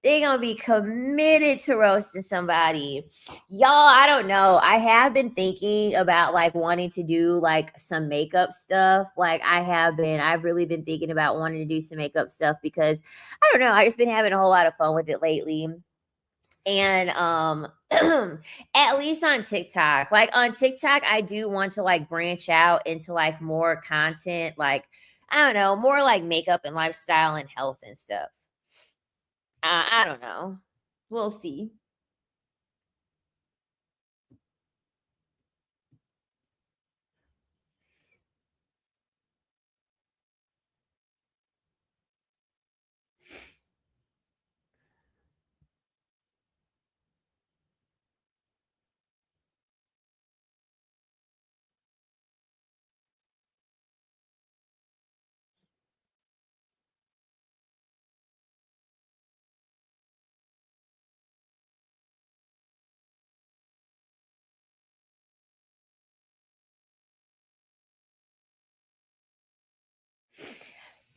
They gonna be committed to roasting somebody. Y'all, I don't know. I have been thinking about like wanting to do like some makeup stuff. Like I've really been thinking about wanting to do some makeup stuff because I don't know, I just been having a whole lot of fun with it lately. And at least on TikTok. Like on TikTok, I do want to like branch out into like more content, like I don't know, more like makeup and lifestyle and health and stuff. I don't know. We'll see.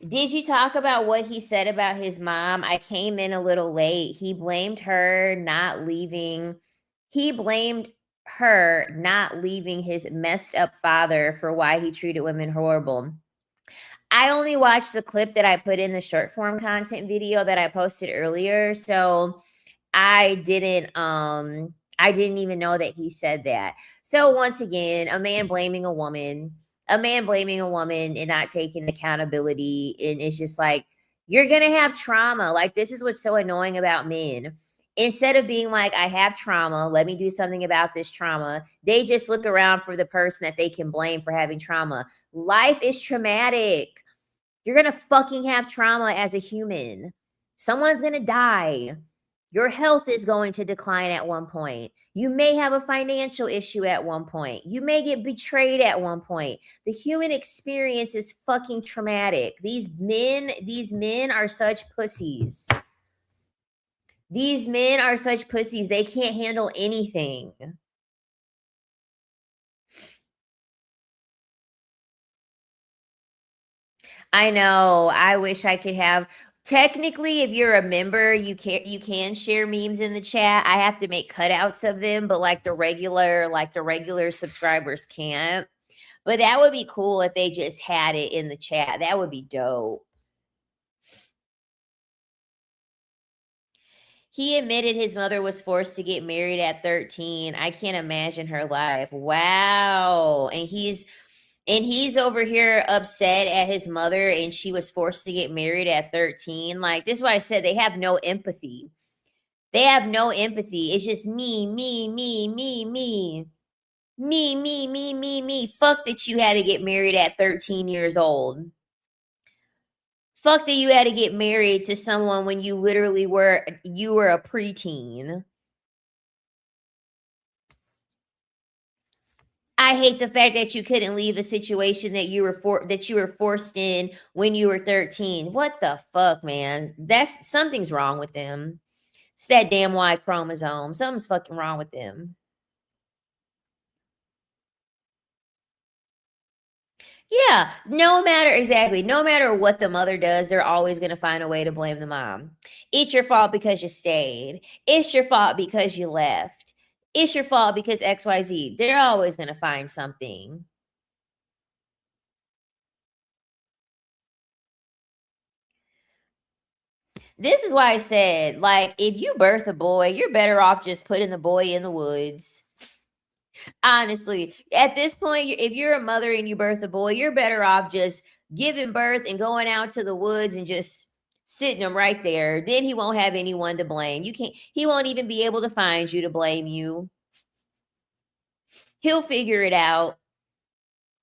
Did you talk about what he said about his mom? I came in a little late. He blamed her not leaving his messed up father for why he treated women horrible. I only watched the clip that I put in the short form content video that I posted earlier. So I didn't even know that he said that. So once again, a man blaming a woman and not taking accountability, and it's just like you're going to have trauma. Like this is what's so annoying about men. Instead of being like I have trauma, let me do something about this trauma, they just look around for the person that they can blame for having trauma. Life is traumatic. You're going to fucking have trauma as a human. Someone's going to die. Your health is going to decline at one point. You may have a financial issue at one point. You may get betrayed at one point. The human experience is fucking traumatic. These men are such pussies. These men are such pussies. They can't handle anything. I know. I wish I could have. Technically, if you're a member, you can share memes in the chat. I have to make cutouts of them, but like the regular subscribers can't. But that would be cool if they just had it in the chat. That would be dope. He admitted his mother was forced to get married at 13. I can't imagine her life. Wow. And he's over here upset at his mother and she was forced to get married at 13. Like this is why I said they have no empathy. They have no empathy. It's just me, me, me, me, me. Me, me, me, me, me. Fuck that you had to get married at 13 years old. Fuck that you had to get married to someone when you were a preteen. I hate the fact that you couldn't leave a situation that you were forced in when you were 13. What the fuck, man? That's something's wrong with them. It's that damn Y chromosome. Something's fucking wrong with them. Yeah, no matter what the mother does, they're always going to find a way to blame the mom. It's your fault because you stayed. It's your fault because you left. It's your fault because XYZ. They're always going to find something. This is why I said, like, if you birth a boy, you're better off just putting the boy in the woods. Honestly, at this point, if you're a mother and you birth a boy, you're better off just giving birth and going out to the woods and just sitting him right there. Then he won't have anyone to blame. He won't even be able to find you to blame you. He'll figure it out.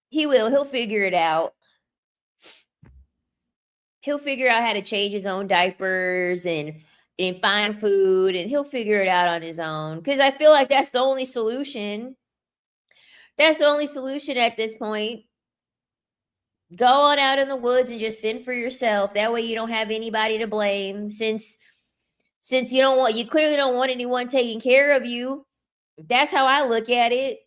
He will. He'll figure it out. He'll figure out how to change his own diapers and find food, and he'll figure it out on his own. Because I feel like that's the only solution. That's the only solution at this point. Go on out in the woods and just fend for yourself. That way you don't have anybody to blame since you clearly don't want anyone taking care of you. That's how I look at it.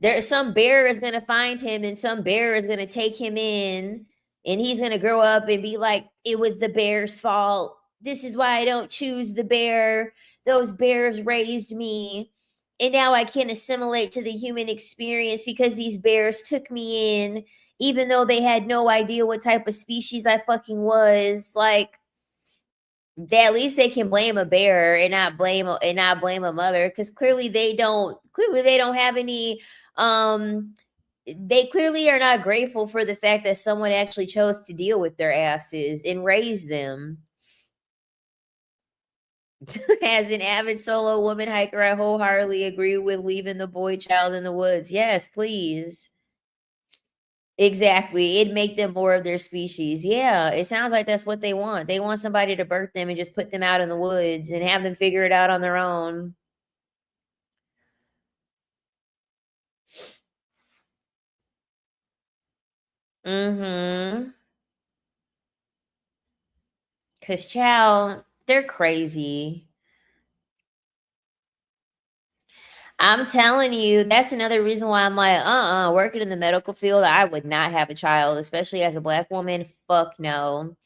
There's some bear is gonna find him and some bear is gonna take him in, and he's gonna grow up and be like, it was the bear's fault. This is why I don't choose the bear. Those bears raised me. And now I can't assimilate to the human experience because these bears took me in, even though they had no idea what type of species I fucking was. Like, at least they can blame a bear and not blame a mother, because clearly they don't have any they clearly are not grateful for the fact that someone actually chose to deal with their asses and raise them. As an avid solo woman hiker, I wholeheartedly agree with leaving the boy child in the woods. Yes, please. Exactly. It'd make them more of their species. Yeah, it sounds like that's what they want. They want somebody to birth them and just put them out in the woods and have them figure it out on their own. Mhm. 'Cause child, they're crazy. I'm telling you, that's another reason why I'm like, working in the medical field, I would not have a child, especially as a black woman. Fuck no.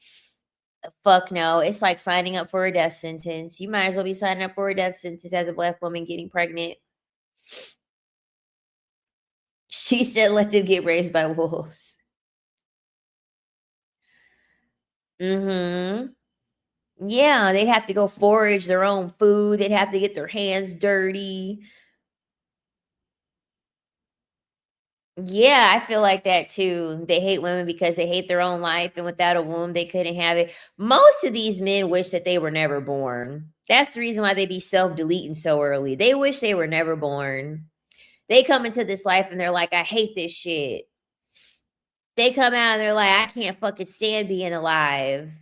Fuck no. It's like signing up for a death sentence. You might as well be signing up for a death sentence as a black woman getting pregnant. She said, let them get raised by wolves. Mhm. Yeah, they'd have to go forage their own food. They'd have to get their hands dirty. Yeah, I feel like that too. They hate women because they hate their own life, and without a womb, they couldn't have it. Most of these men wish that they were never born. That's the reason why they be self-deleting so early. They wish they were never born. They come into this life and they're like, I hate this shit. They come out and they're like, I can't fucking stand being alive.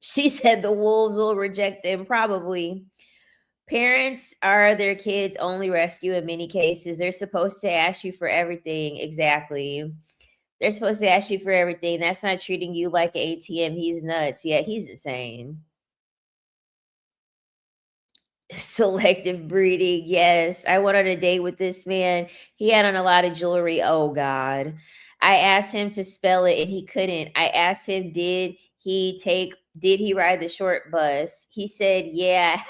She said the wolves will reject them, probably. Parents are their kids' only rescue in many cases. They're supposed to ask you for everything. Exactly. They're supposed to ask you for everything. That's not treating you like an ATM. He's nuts. Yeah, he's insane. Selective breeding. Yes. I went on a date with this man. He had on a lot of jewelry. Oh God. I asked him to spell it and he couldn't. I asked him, did he ride the short bus? He said, yeah.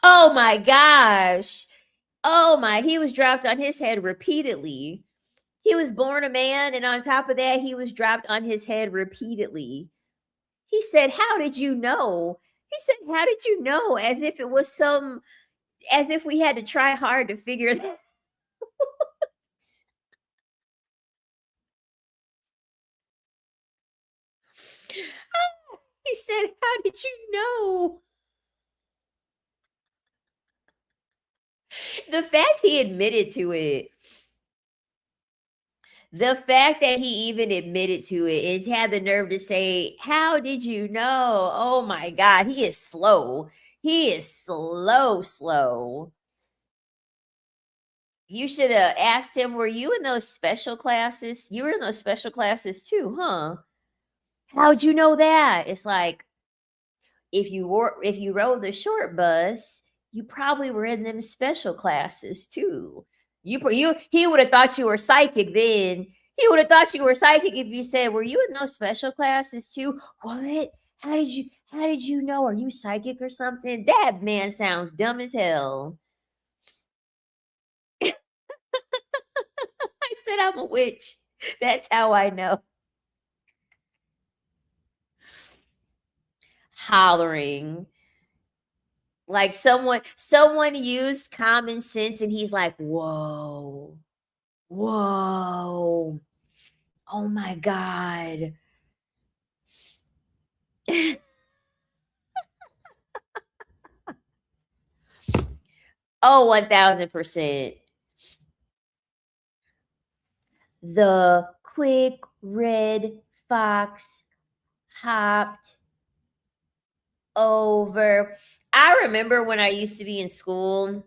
Oh my gosh. Oh my, he was dropped on his head repeatedly. He was born a man, and on top of that, he was dropped on his head repeatedly. He said, "How did you know?" He said, "How did you know?" As if we had to try hard to figure that. He said, "How did you know?" The fact he admitted to it, the fact that he even admitted to it, it had the nerve to say, "How did you know?" Oh my God, he is slow. He is slow, slow. You should have asked him, "Were you in those special classes? You were in those special classes too, huh? How'd you know that?" It's like, if you rode the short bus, you probably were in them special classes too. He would have thought you were psychic then. He would have thought you were psychic if you said, "Were you in those special classes too?" What? How did you know? Are you psychic or something? That man sounds dumb as hell. I said I'm a witch. That's how I know. Hollering. Like someone used common sense and he's like, "Whoa. Whoa. Oh my god." Oh, 1000%. The quick red fox hopped over. I remember when I used to be in school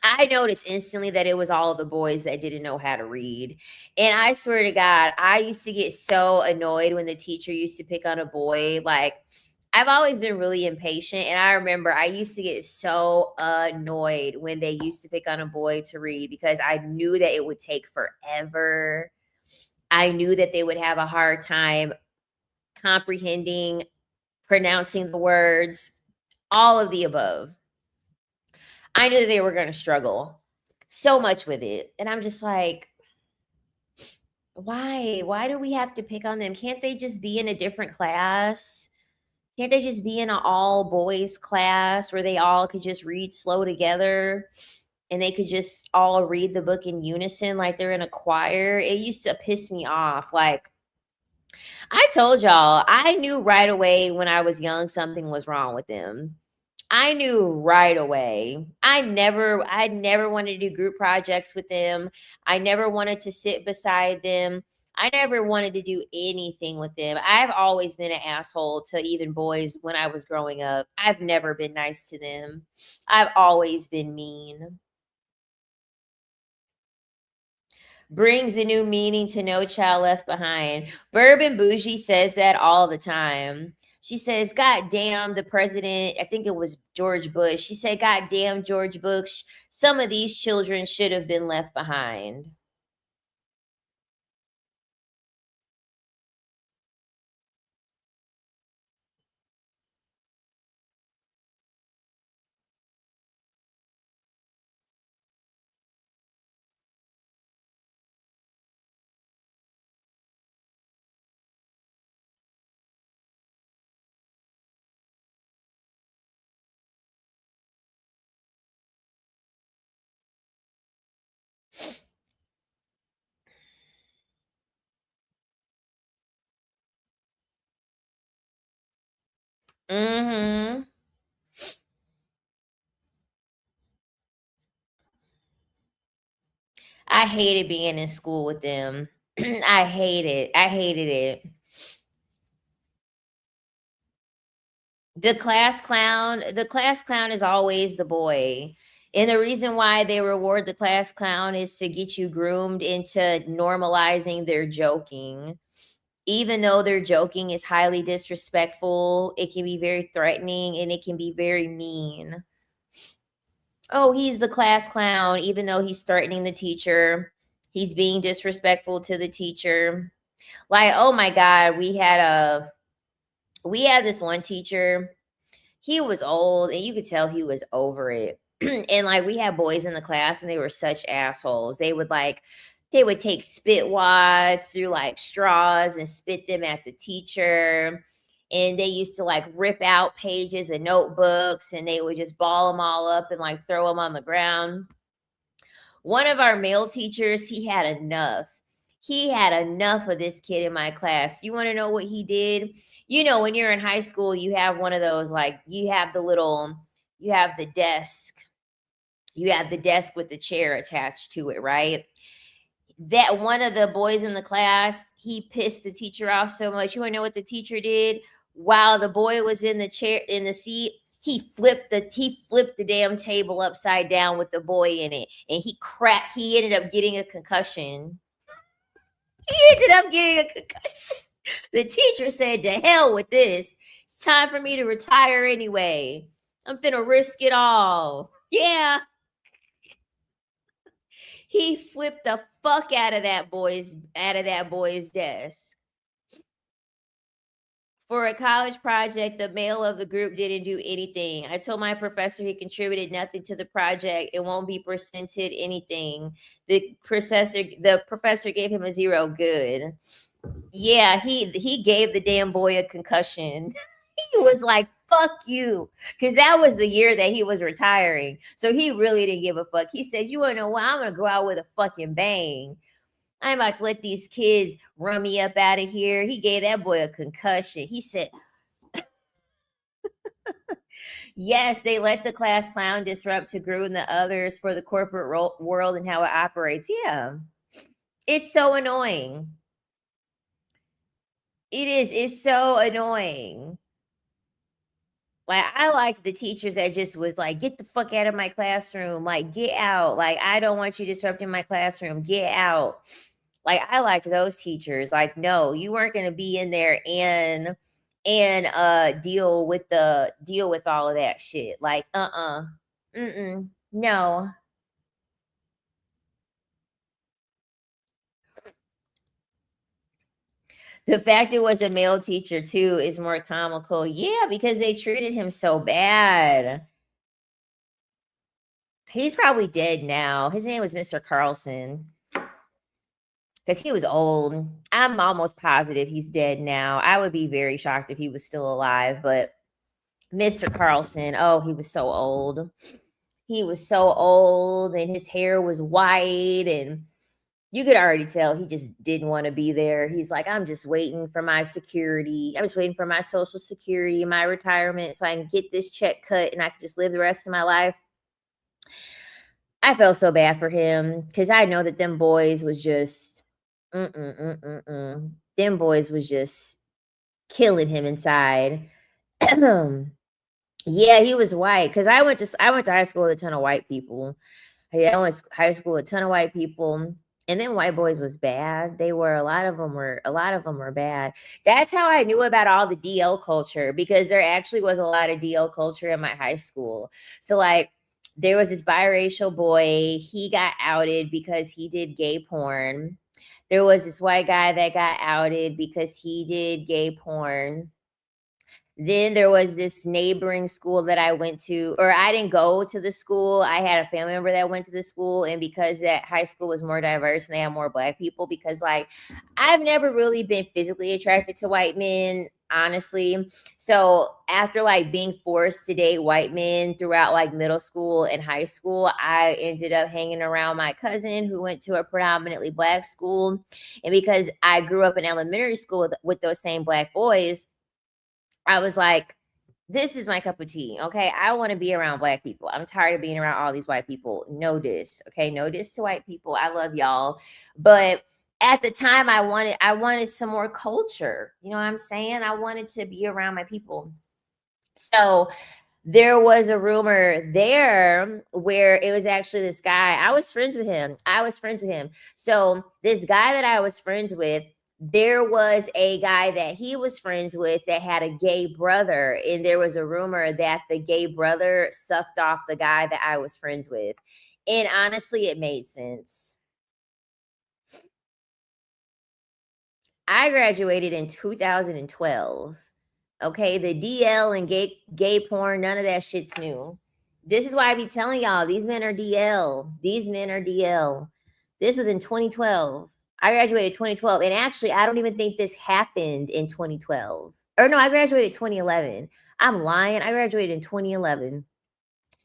I noticed instantly that it was all of the boys that didn't know how to read. And I swear to God, I used to get so annoyed when the teacher used to pick on a boy. Like, I've always been really impatient. And I remember I used to get so annoyed when they used to pick on a boy to read because I knew that it would take forever. I knew that they would have a hard time comprehending, pronouncing the words, all of the above. I knew that they were going to struggle so much with it. And I'm just like, why? Why do we have to pick on them? Can't they just be in a different class? Can't they just be in an all boys class where they all could just read slow together and they could just all read the book in unison like they're in a choir? It used to piss me off. Like, I told y'all, I knew right away when I was young something was wrong with them. I knew right away. I never wanted to do group projects with them. I never wanted to sit beside them. I never wanted to do anything with them. I've always been an asshole to even boys when I was growing up. I've never been nice to them. I've always been mean. Brings a new meaning to No Child Left Behind. Bourbon Bougie says that all the time. She says, God damn, the president, I think it was George Bush. She said, God damn, George Bush, some of these children should have been left behind. Mm-hmm. I hated being in school with them. I hate it. I hated it. The class clown is always the boy. And the reason why they reward the class clown is to get you groomed into normalizing their joking. Even though their joking is highly disrespectful, it can be very threatening and it can be very mean. Oh, he's the class clown, even though he's threatening the teacher. He's being disrespectful to the teacher. Like, oh my God, we had this one teacher. He was old and you could tell he was over it. And like we had boys in the class and they were such assholes. They would take spit wads through like straws and spit them at the teacher. And they used to like rip out pages of notebooks and they would just ball them all up and like throw them on the ground. One of our male teachers, he had enough. He had enough of this kid in my class. You want to know what he did? You know, when you're in high school, you have one of those, like, you have the desk. You have the desk with the chair attached to it, right? That one of the boys in the class, he pissed the teacher off so much. You want to know what the teacher did? While the boy was in the chair, in the seat, he flipped the damn table upside down with the boy in it, and he ended up getting a concussion. He ended up getting a concussion. The teacher said, "To hell with this. It's time for me to retire anyway. I'm finna risk it all." Yeah, he flipped the fuck out of that boy's desk. For a college project, the male of the group didn't do anything. I told my professor he contributed nothing to the project. It won't be presented anything. The professor gave him a zero. Good. Yeah, he gave the damn boy a concussion. He was like, "Fuck you," because that was the year that he was retiring. So he really didn't give a fuck. He said, "You want to know what? I'm gonna go out with a fucking bang. I'm about to let these kids run me up out of here." He gave that boy a concussion. He said, yes, they let the class clown disrupt to groom the others for the corporate world and how it operates. Yeah, it's so annoying. It is. It's so annoying. Like, I liked the teachers that just was like, "Get the fuck out of my classroom, like, get out, like, I don't want you disrupting my classroom, get out." Like, I liked those teachers, like, no, you weren't gonna be in there and deal with all of that shit, like, mm-mm, no. The fact it was a male teacher too is more comical. Yeah, because they treated him so bad. He's probably dead now. His name was Mr. Carlson because he was old. I'm almost positive he's dead now. I would be very shocked if he was still alive, but Mr. Carlson, oh, he was so old. He was so old and his hair was white and you could already tell he just didn't want to be there. He's like, I'm just waiting for my security. I'm just waiting for my social security, my retirement, so I can get this check cut and I can just live the rest of my life. I felt so bad for him because I know that them boys was just, them boys was just killing him inside. Yeah, he was white because I went to high school with a ton of white people. Yeah, I went to high school with a ton of white people, and then white boys was bad. They were a lot of them were bad. That's how I knew about all the DL culture because there actually was a lot of DL culture in my high school. So like there was this biracial boy, he got outed because he did gay porn. There was this white guy that got outed because he did gay porn. Then there was this neighboring school that I went to, or I didn't go to the school. I had a family member that went to the school, and because that high school was more diverse and they had more black people, because like I've never really been physically attracted to white men, honestly. So after like being forced to date white men throughout like middle school and high school, I ended up hanging around my cousin who went to a predominantly black school. And because I grew up in elementary school with those same black boys, I was like, this is my cup of tea. Okay. I want to be around black people. I'm tired of being around all these white people. No diss. Okay. No diss to white people. I love y'all. But at the time I wanted some more culture. You know what I'm saying? I wanted to be around my people. So there was a rumor there where it was actually this guy. I was friends with him. So this guy that I was friends with, there was a guy that he was friends with that had a gay brother. And there was a rumor that the gay brother sucked off the guy that I was friends with. And honestly, it made sense. I graduated in 2012. Okay, the DL and gay porn, none of that shit's new. This is why I be telling y'all these men are DL. These men are DL. This was in 2012. I graduated 2012, and actually, I don't even think this happened in 2012. Or no, I graduated 2011. I'm lying. I graduated in 2011.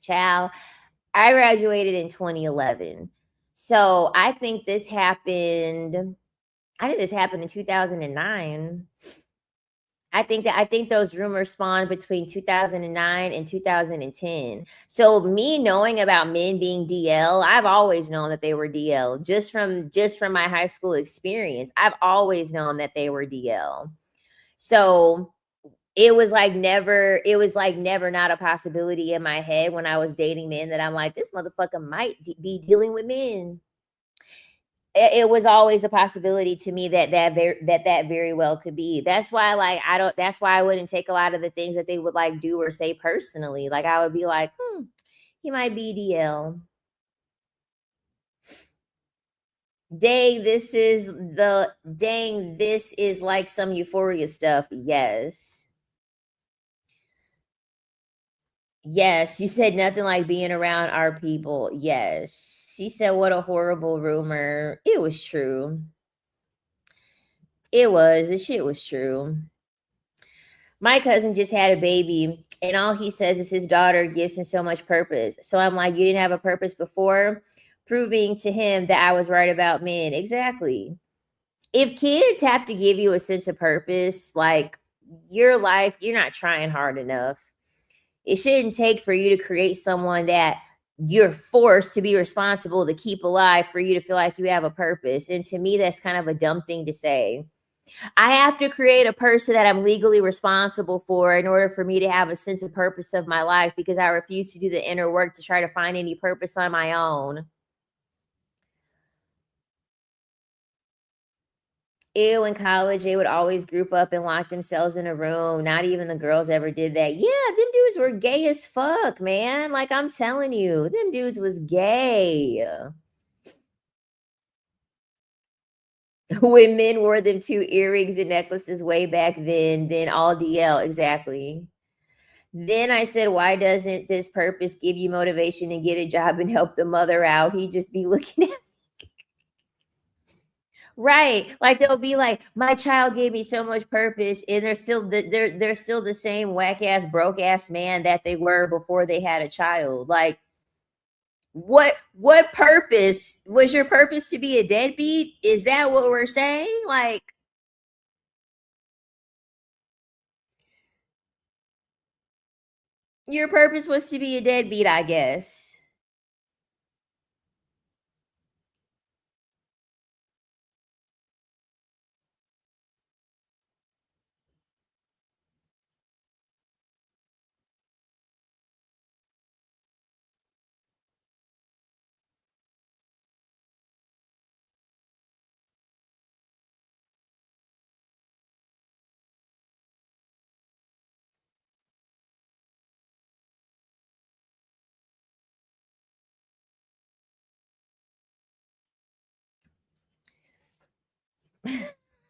Child, I graduated in 2011. So I think this happened. I think this happened in 2009. I think those rumors spawned between 2009 and 2010. So me knowing about men being DL, I've always known that they were DL just from my high school experience. I've always known that they were DL. So it was like never not a possibility in my head when I was dating men that I'm like, this motherfucker might be dealing with men. It was always a possibility to me that very well could be. That's why like I don't that's why I wouldn't take a lot of the things that they would like do or say personally. Like I would be like, he might be DL. This is like some euphoria stuff. Yes. Yes, you said nothing like being around our people. Yes. She said what a horrible rumor. It was true. It was. The shit was true. My cousin just had a baby and all he says is his daughter gives him so much purpose. So I'm like, you didn't have a purpose before, proving to him that I was right about men. Exactly. If kids have to give you a sense of purpose, like your life, you're not trying hard enough. It shouldn't take for you to create someone that you're forced to be responsible to keep alive for you to feel like you have a purpose. And to me, that's kind of a dumb thing to say. I have to create a person that I'm legally responsible for in order for me to have a sense of purpose of my life because I refuse to do the inner work to try to find any purpose on my own. Ew, in college, they would always group up and lock themselves in a room. Not even the girls ever did that. Yeah, them dudes were gay as fuck, man. Like I'm telling you, them dudes was gay. When men wore them two earrings and necklaces way back then all DL, exactly. Then I said, "Why doesn't this purpose give you motivation to get a job and help the mother out?" He just be looking at right, like, they'll be like, "My child gave me so much purpose," and they're still the same whack-ass, broke-ass man that they were before they had a child, like, what purpose? Was your purpose to be a deadbeat? Is that what we're saying? Like, your purpose was to be a deadbeat, I guess.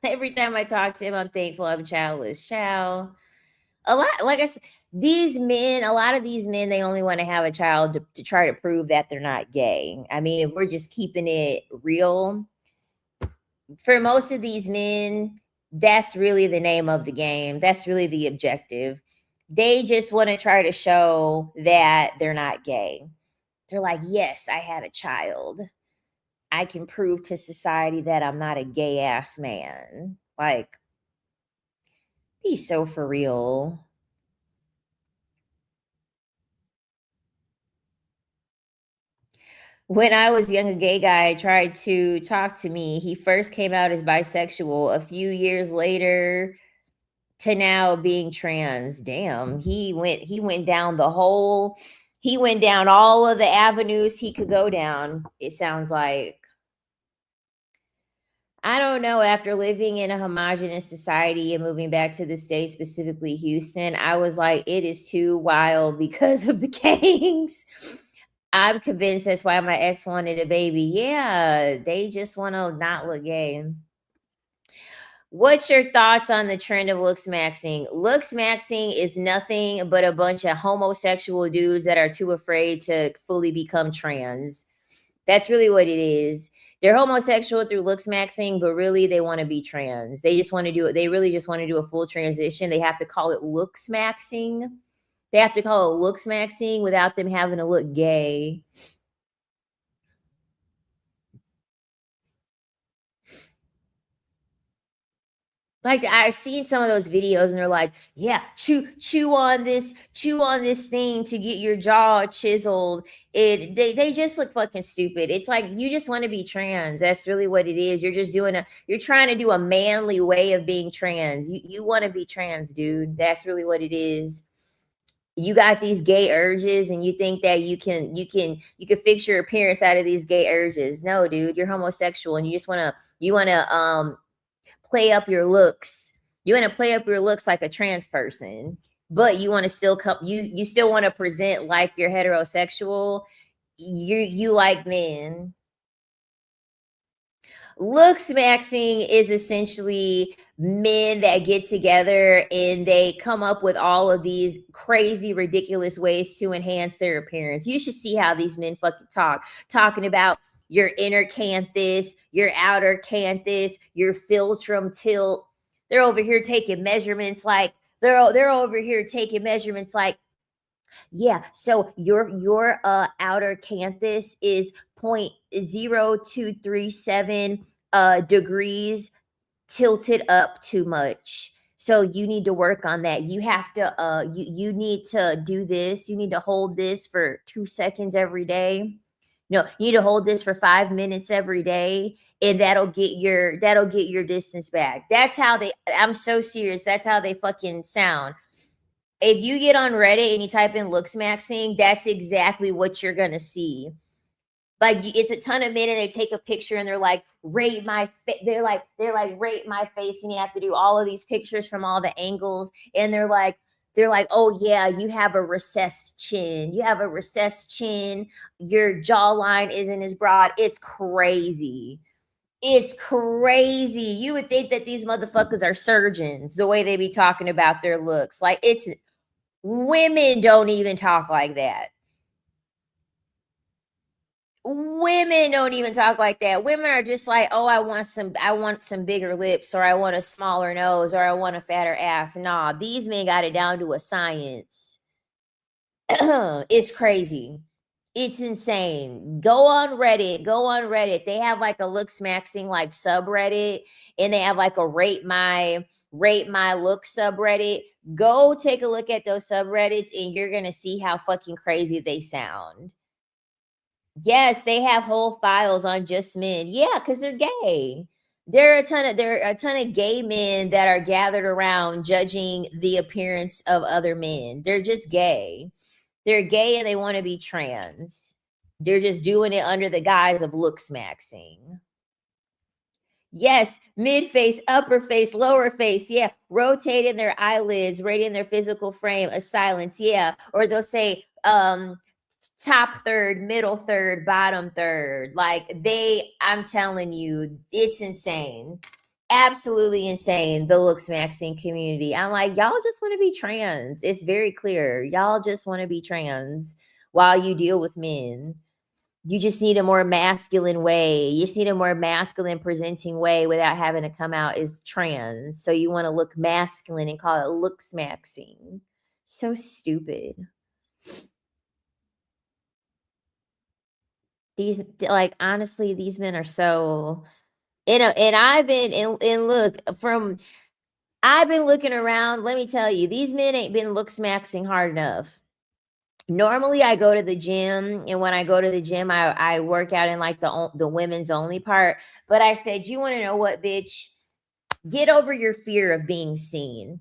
Every time I talk to him, I'm thankful I'm childless. Child. A lot like I said, these men, a lot of these men, they only want to have a child to try to prove that they're not gay. I mean, if we're just keeping it real, for most of these men, that's really the name of the game. That's really the objective. They just want to try to show that they're not gay. They're like, yes, I had a child. I can prove to society that I'm not a gay ass man. Like, be so for real. When I was young, a gay guy tried to talk to me. He first came out as bisexual. A few years later to now being trans. Damn, he went down the whole he went down all of the avenues he could go down. It sounds like I don't know. After living in a homogenous society and moving back to the States, specifically Houston, I was like, it is too wild because of the gangs. I'm convinced that's why my ex wanted a baby. Yeah, they just want to not look gay. What's your thoughts on the trend of looks maxing? Looks maxing is nothing but a bunch of homosexual dudes that are too afraid to fully become trans. That's really what it is. They're homosexual through looks maxing, but really they want to be trans. They just want to do it. They really just want to do a full transition. They have to call it looks maxing. They have to call it looks maxing without them having to look gay. Like, I've seen some of those videos and they're like, "Yeah, chew on this thing to get your jaw chiseled." They just look fucking stupid. It's like, you just wanna be trans. That's really what it is. You're trying to do a manly way of being trans. You wanna be trans, dude. That's really what it is. You got these gay urges and you think that you can fix your appearance out of these gay urges. No, dude, you're homosexual and you wanna play up your looks. You want to play up your looks like a trans person, but you want to still come you still want to present like you're heterosexual. You like men. Looks maxing is essentially men that get together and they come up with all of these crazy, ridiculous ways to enhance their appearance. You should see how these men fucking talking about your inner canthus, your outer canthus, your philtrum tilt. They're over here taking measurements like they're over here taking measurements like, yeah, so your outer canthus is 0.0237 degrees tilted up too much. So you need to work on that. You have to you need to do this. You need to hold this for 2 seconds every day. No, you need to hold this for 5 minutes every day, and that'll get your distance back. That's how they I'm so serious, that's how they fucking sound. If you get on Reddit and you type in looks maxing, that's exactly what you're gonna see. Like it's a ton of men and they take a picture and they're like, rate my they're like rate my face, and you have to do all of these pictures from all the angles, and they're like, oh yeah, you have a recessed chin. You have a recessed chin. Your jawline isn't as broad. It's crazy. It's crazy. You would think that these motherfuckers are surgeons the way they be talking about their looks. Like it's women don't even talk like that. Women don't even talk like that. Women are just like, "Oh, I want some bigger lips, or I want a smaller nose, or I want a fatter ass." Nah, these men got it down to a science. It's crazy. It's insane. Go on Reddit. Go on Reddit. They have like a looks maxing like subreddit, and they have like a rate my look subreddit. Go take a look at those subreddits, and you're gonna see how fucking crazy they sound. Yes, they have whole files on just men. Yeah, because 'cause they're gay. There are a ton of gay men that are gathered around judging the appearance of other men. They're just gay. They're gay and they wanna be trans. They're just doing it under the guise of looks maxing. Yes, mid face, upper face, lower face. Yeah, rotating their eyelids, rating their physical frame, a silence. Yeah, or they'll say top third, middle third, bottom third. Like I'm telling you, it's insane. Absolutely insane. The looks maxing community. I'm like, y'all just want to be trans. It's very clear. Y'all just want to be trans while you deal with men. You just need a more masculine way. You just need a more masculine presenting way without having to come out as trans. So you want to look masculine and call it looks maxing. So stupid. These like honestly, these men are so and I've been and look from I've been looking around. Let me tell you, these men ain't been looks maxing hard enough. Normally, I go to the gym, and when I go to the gym, I work out in like the women's only part. But I said, you want to know what, bitch? Get over your fear of being seen.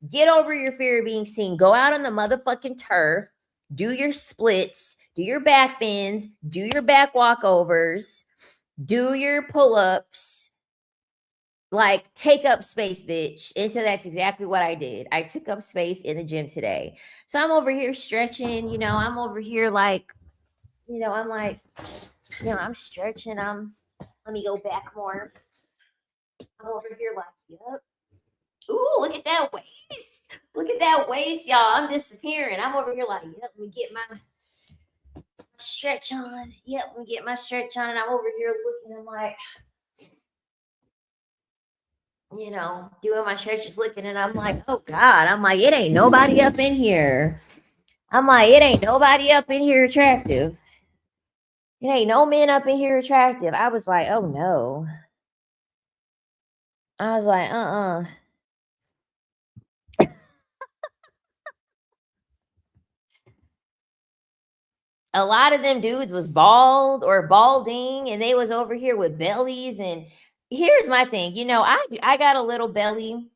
Get over your fear of being seen. Go out on the motherfucking turf, do your splits, do your back bends, do your back walkovers, do your pull-ups, like take up space, bitch. And so that's exactly what I did. I took up space in the gym today. So I'm over here stretching, I'm over here like, I'm like, I'm stretching. Let me go back more. I'm over here like, yep. Ooh, look at that waist. Look at that waist, y'all. I'm disappearing. I'm over here like, yep, let me get my stretch on. Yep, let me get my stretch on. And I'm over here looking. I'm like, doing my stretches, looking, and I'm like, oh God. I'm like, it ain't nobody up in here. I'm like, it ain't nobody up in here attractive. It ain't no men up in here attractive. I was like, oh no. I was like, a lot of them dudes was bald or balding, and they was over here with bellies. And here's my thing, I got a little belly,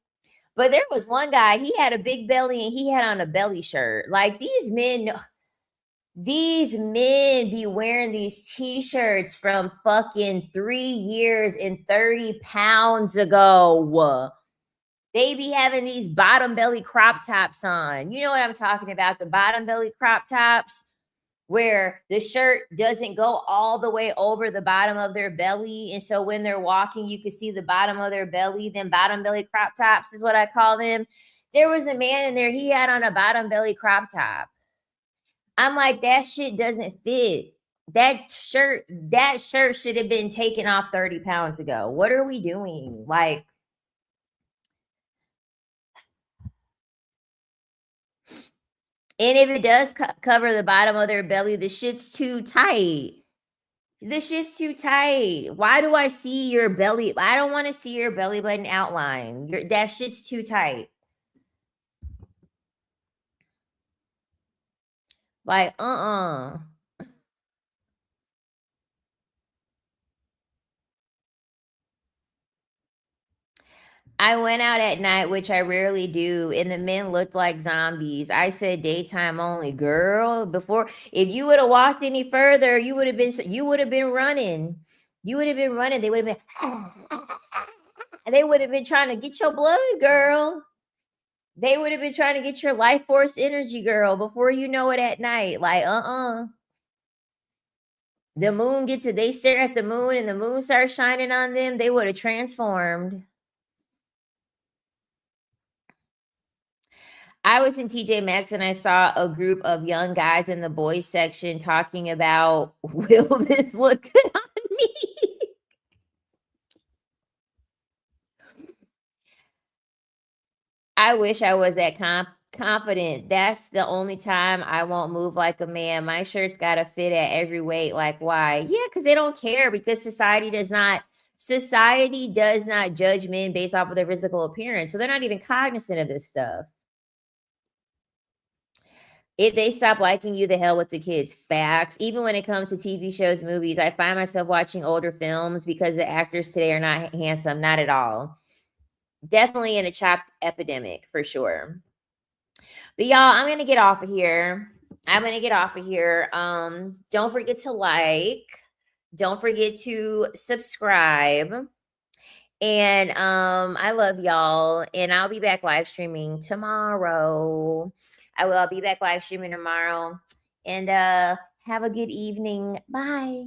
but there was one guy, he had a big belly and he had on a belly shirt. Like these men be wearing these t-shirts from fucking 3 years and 30 pounds ago. They be having these bottom belly crop tops on. You know what I'm talking about? The bottom belly crop tops where the shirt doesn't go all the way over the bottom of their belly. And so when they're walking, you can see the bottom of their belly. Then bottom belly crop tops is what I call them. There was a man in there, he had on a bottom belly crop top. I'm like, that shit doesn't fit. That shirt should have been taken off 30 pounds ago. What are we doing? Like, and if it does cover the bottom of their belly, the shit's too tight. The shit's too tight. Why do I see your belly? I don't want to see your belly button outline. That shit's too tight. Like, I went out at night, which I rarely do, and the men looked like zombies. I said daytime only, girl. Before, if you would have walked any further, you would have been running. You would have been running. They would have been they would have been trying to get your blood, girl. They would have been trying to get your life force energy, girl, before you know it at night. Like, the moon they stare at the moon and the moon starts shining on them, they would have transformed. I was in TJ Maxx and I saw a group of young guys in the boys section talking about, will this look good on me? I wish I was that confident. That's the only time I won't move like a man. My shirt's got to fit at every weight. Like, why? Yeah, because they don't care, because society does not judge men based off of their physical appearance. So they're not even cognizant of this stuff. If they stop liking you, the hell with the kids. Facts. Even when it comes to TV shows, movies, I find myself watching older films because the actors today are not handsome. Not at all. Definitely in a chopped epidemic for sure. But y'all, I'm gonna get off of here. Don't forget to like. Don't forget to subscribe. And I love y'all. And I'll be back live streaming tomorrow. I'll be back live streaming tomorrow. And have a good evening. Bye.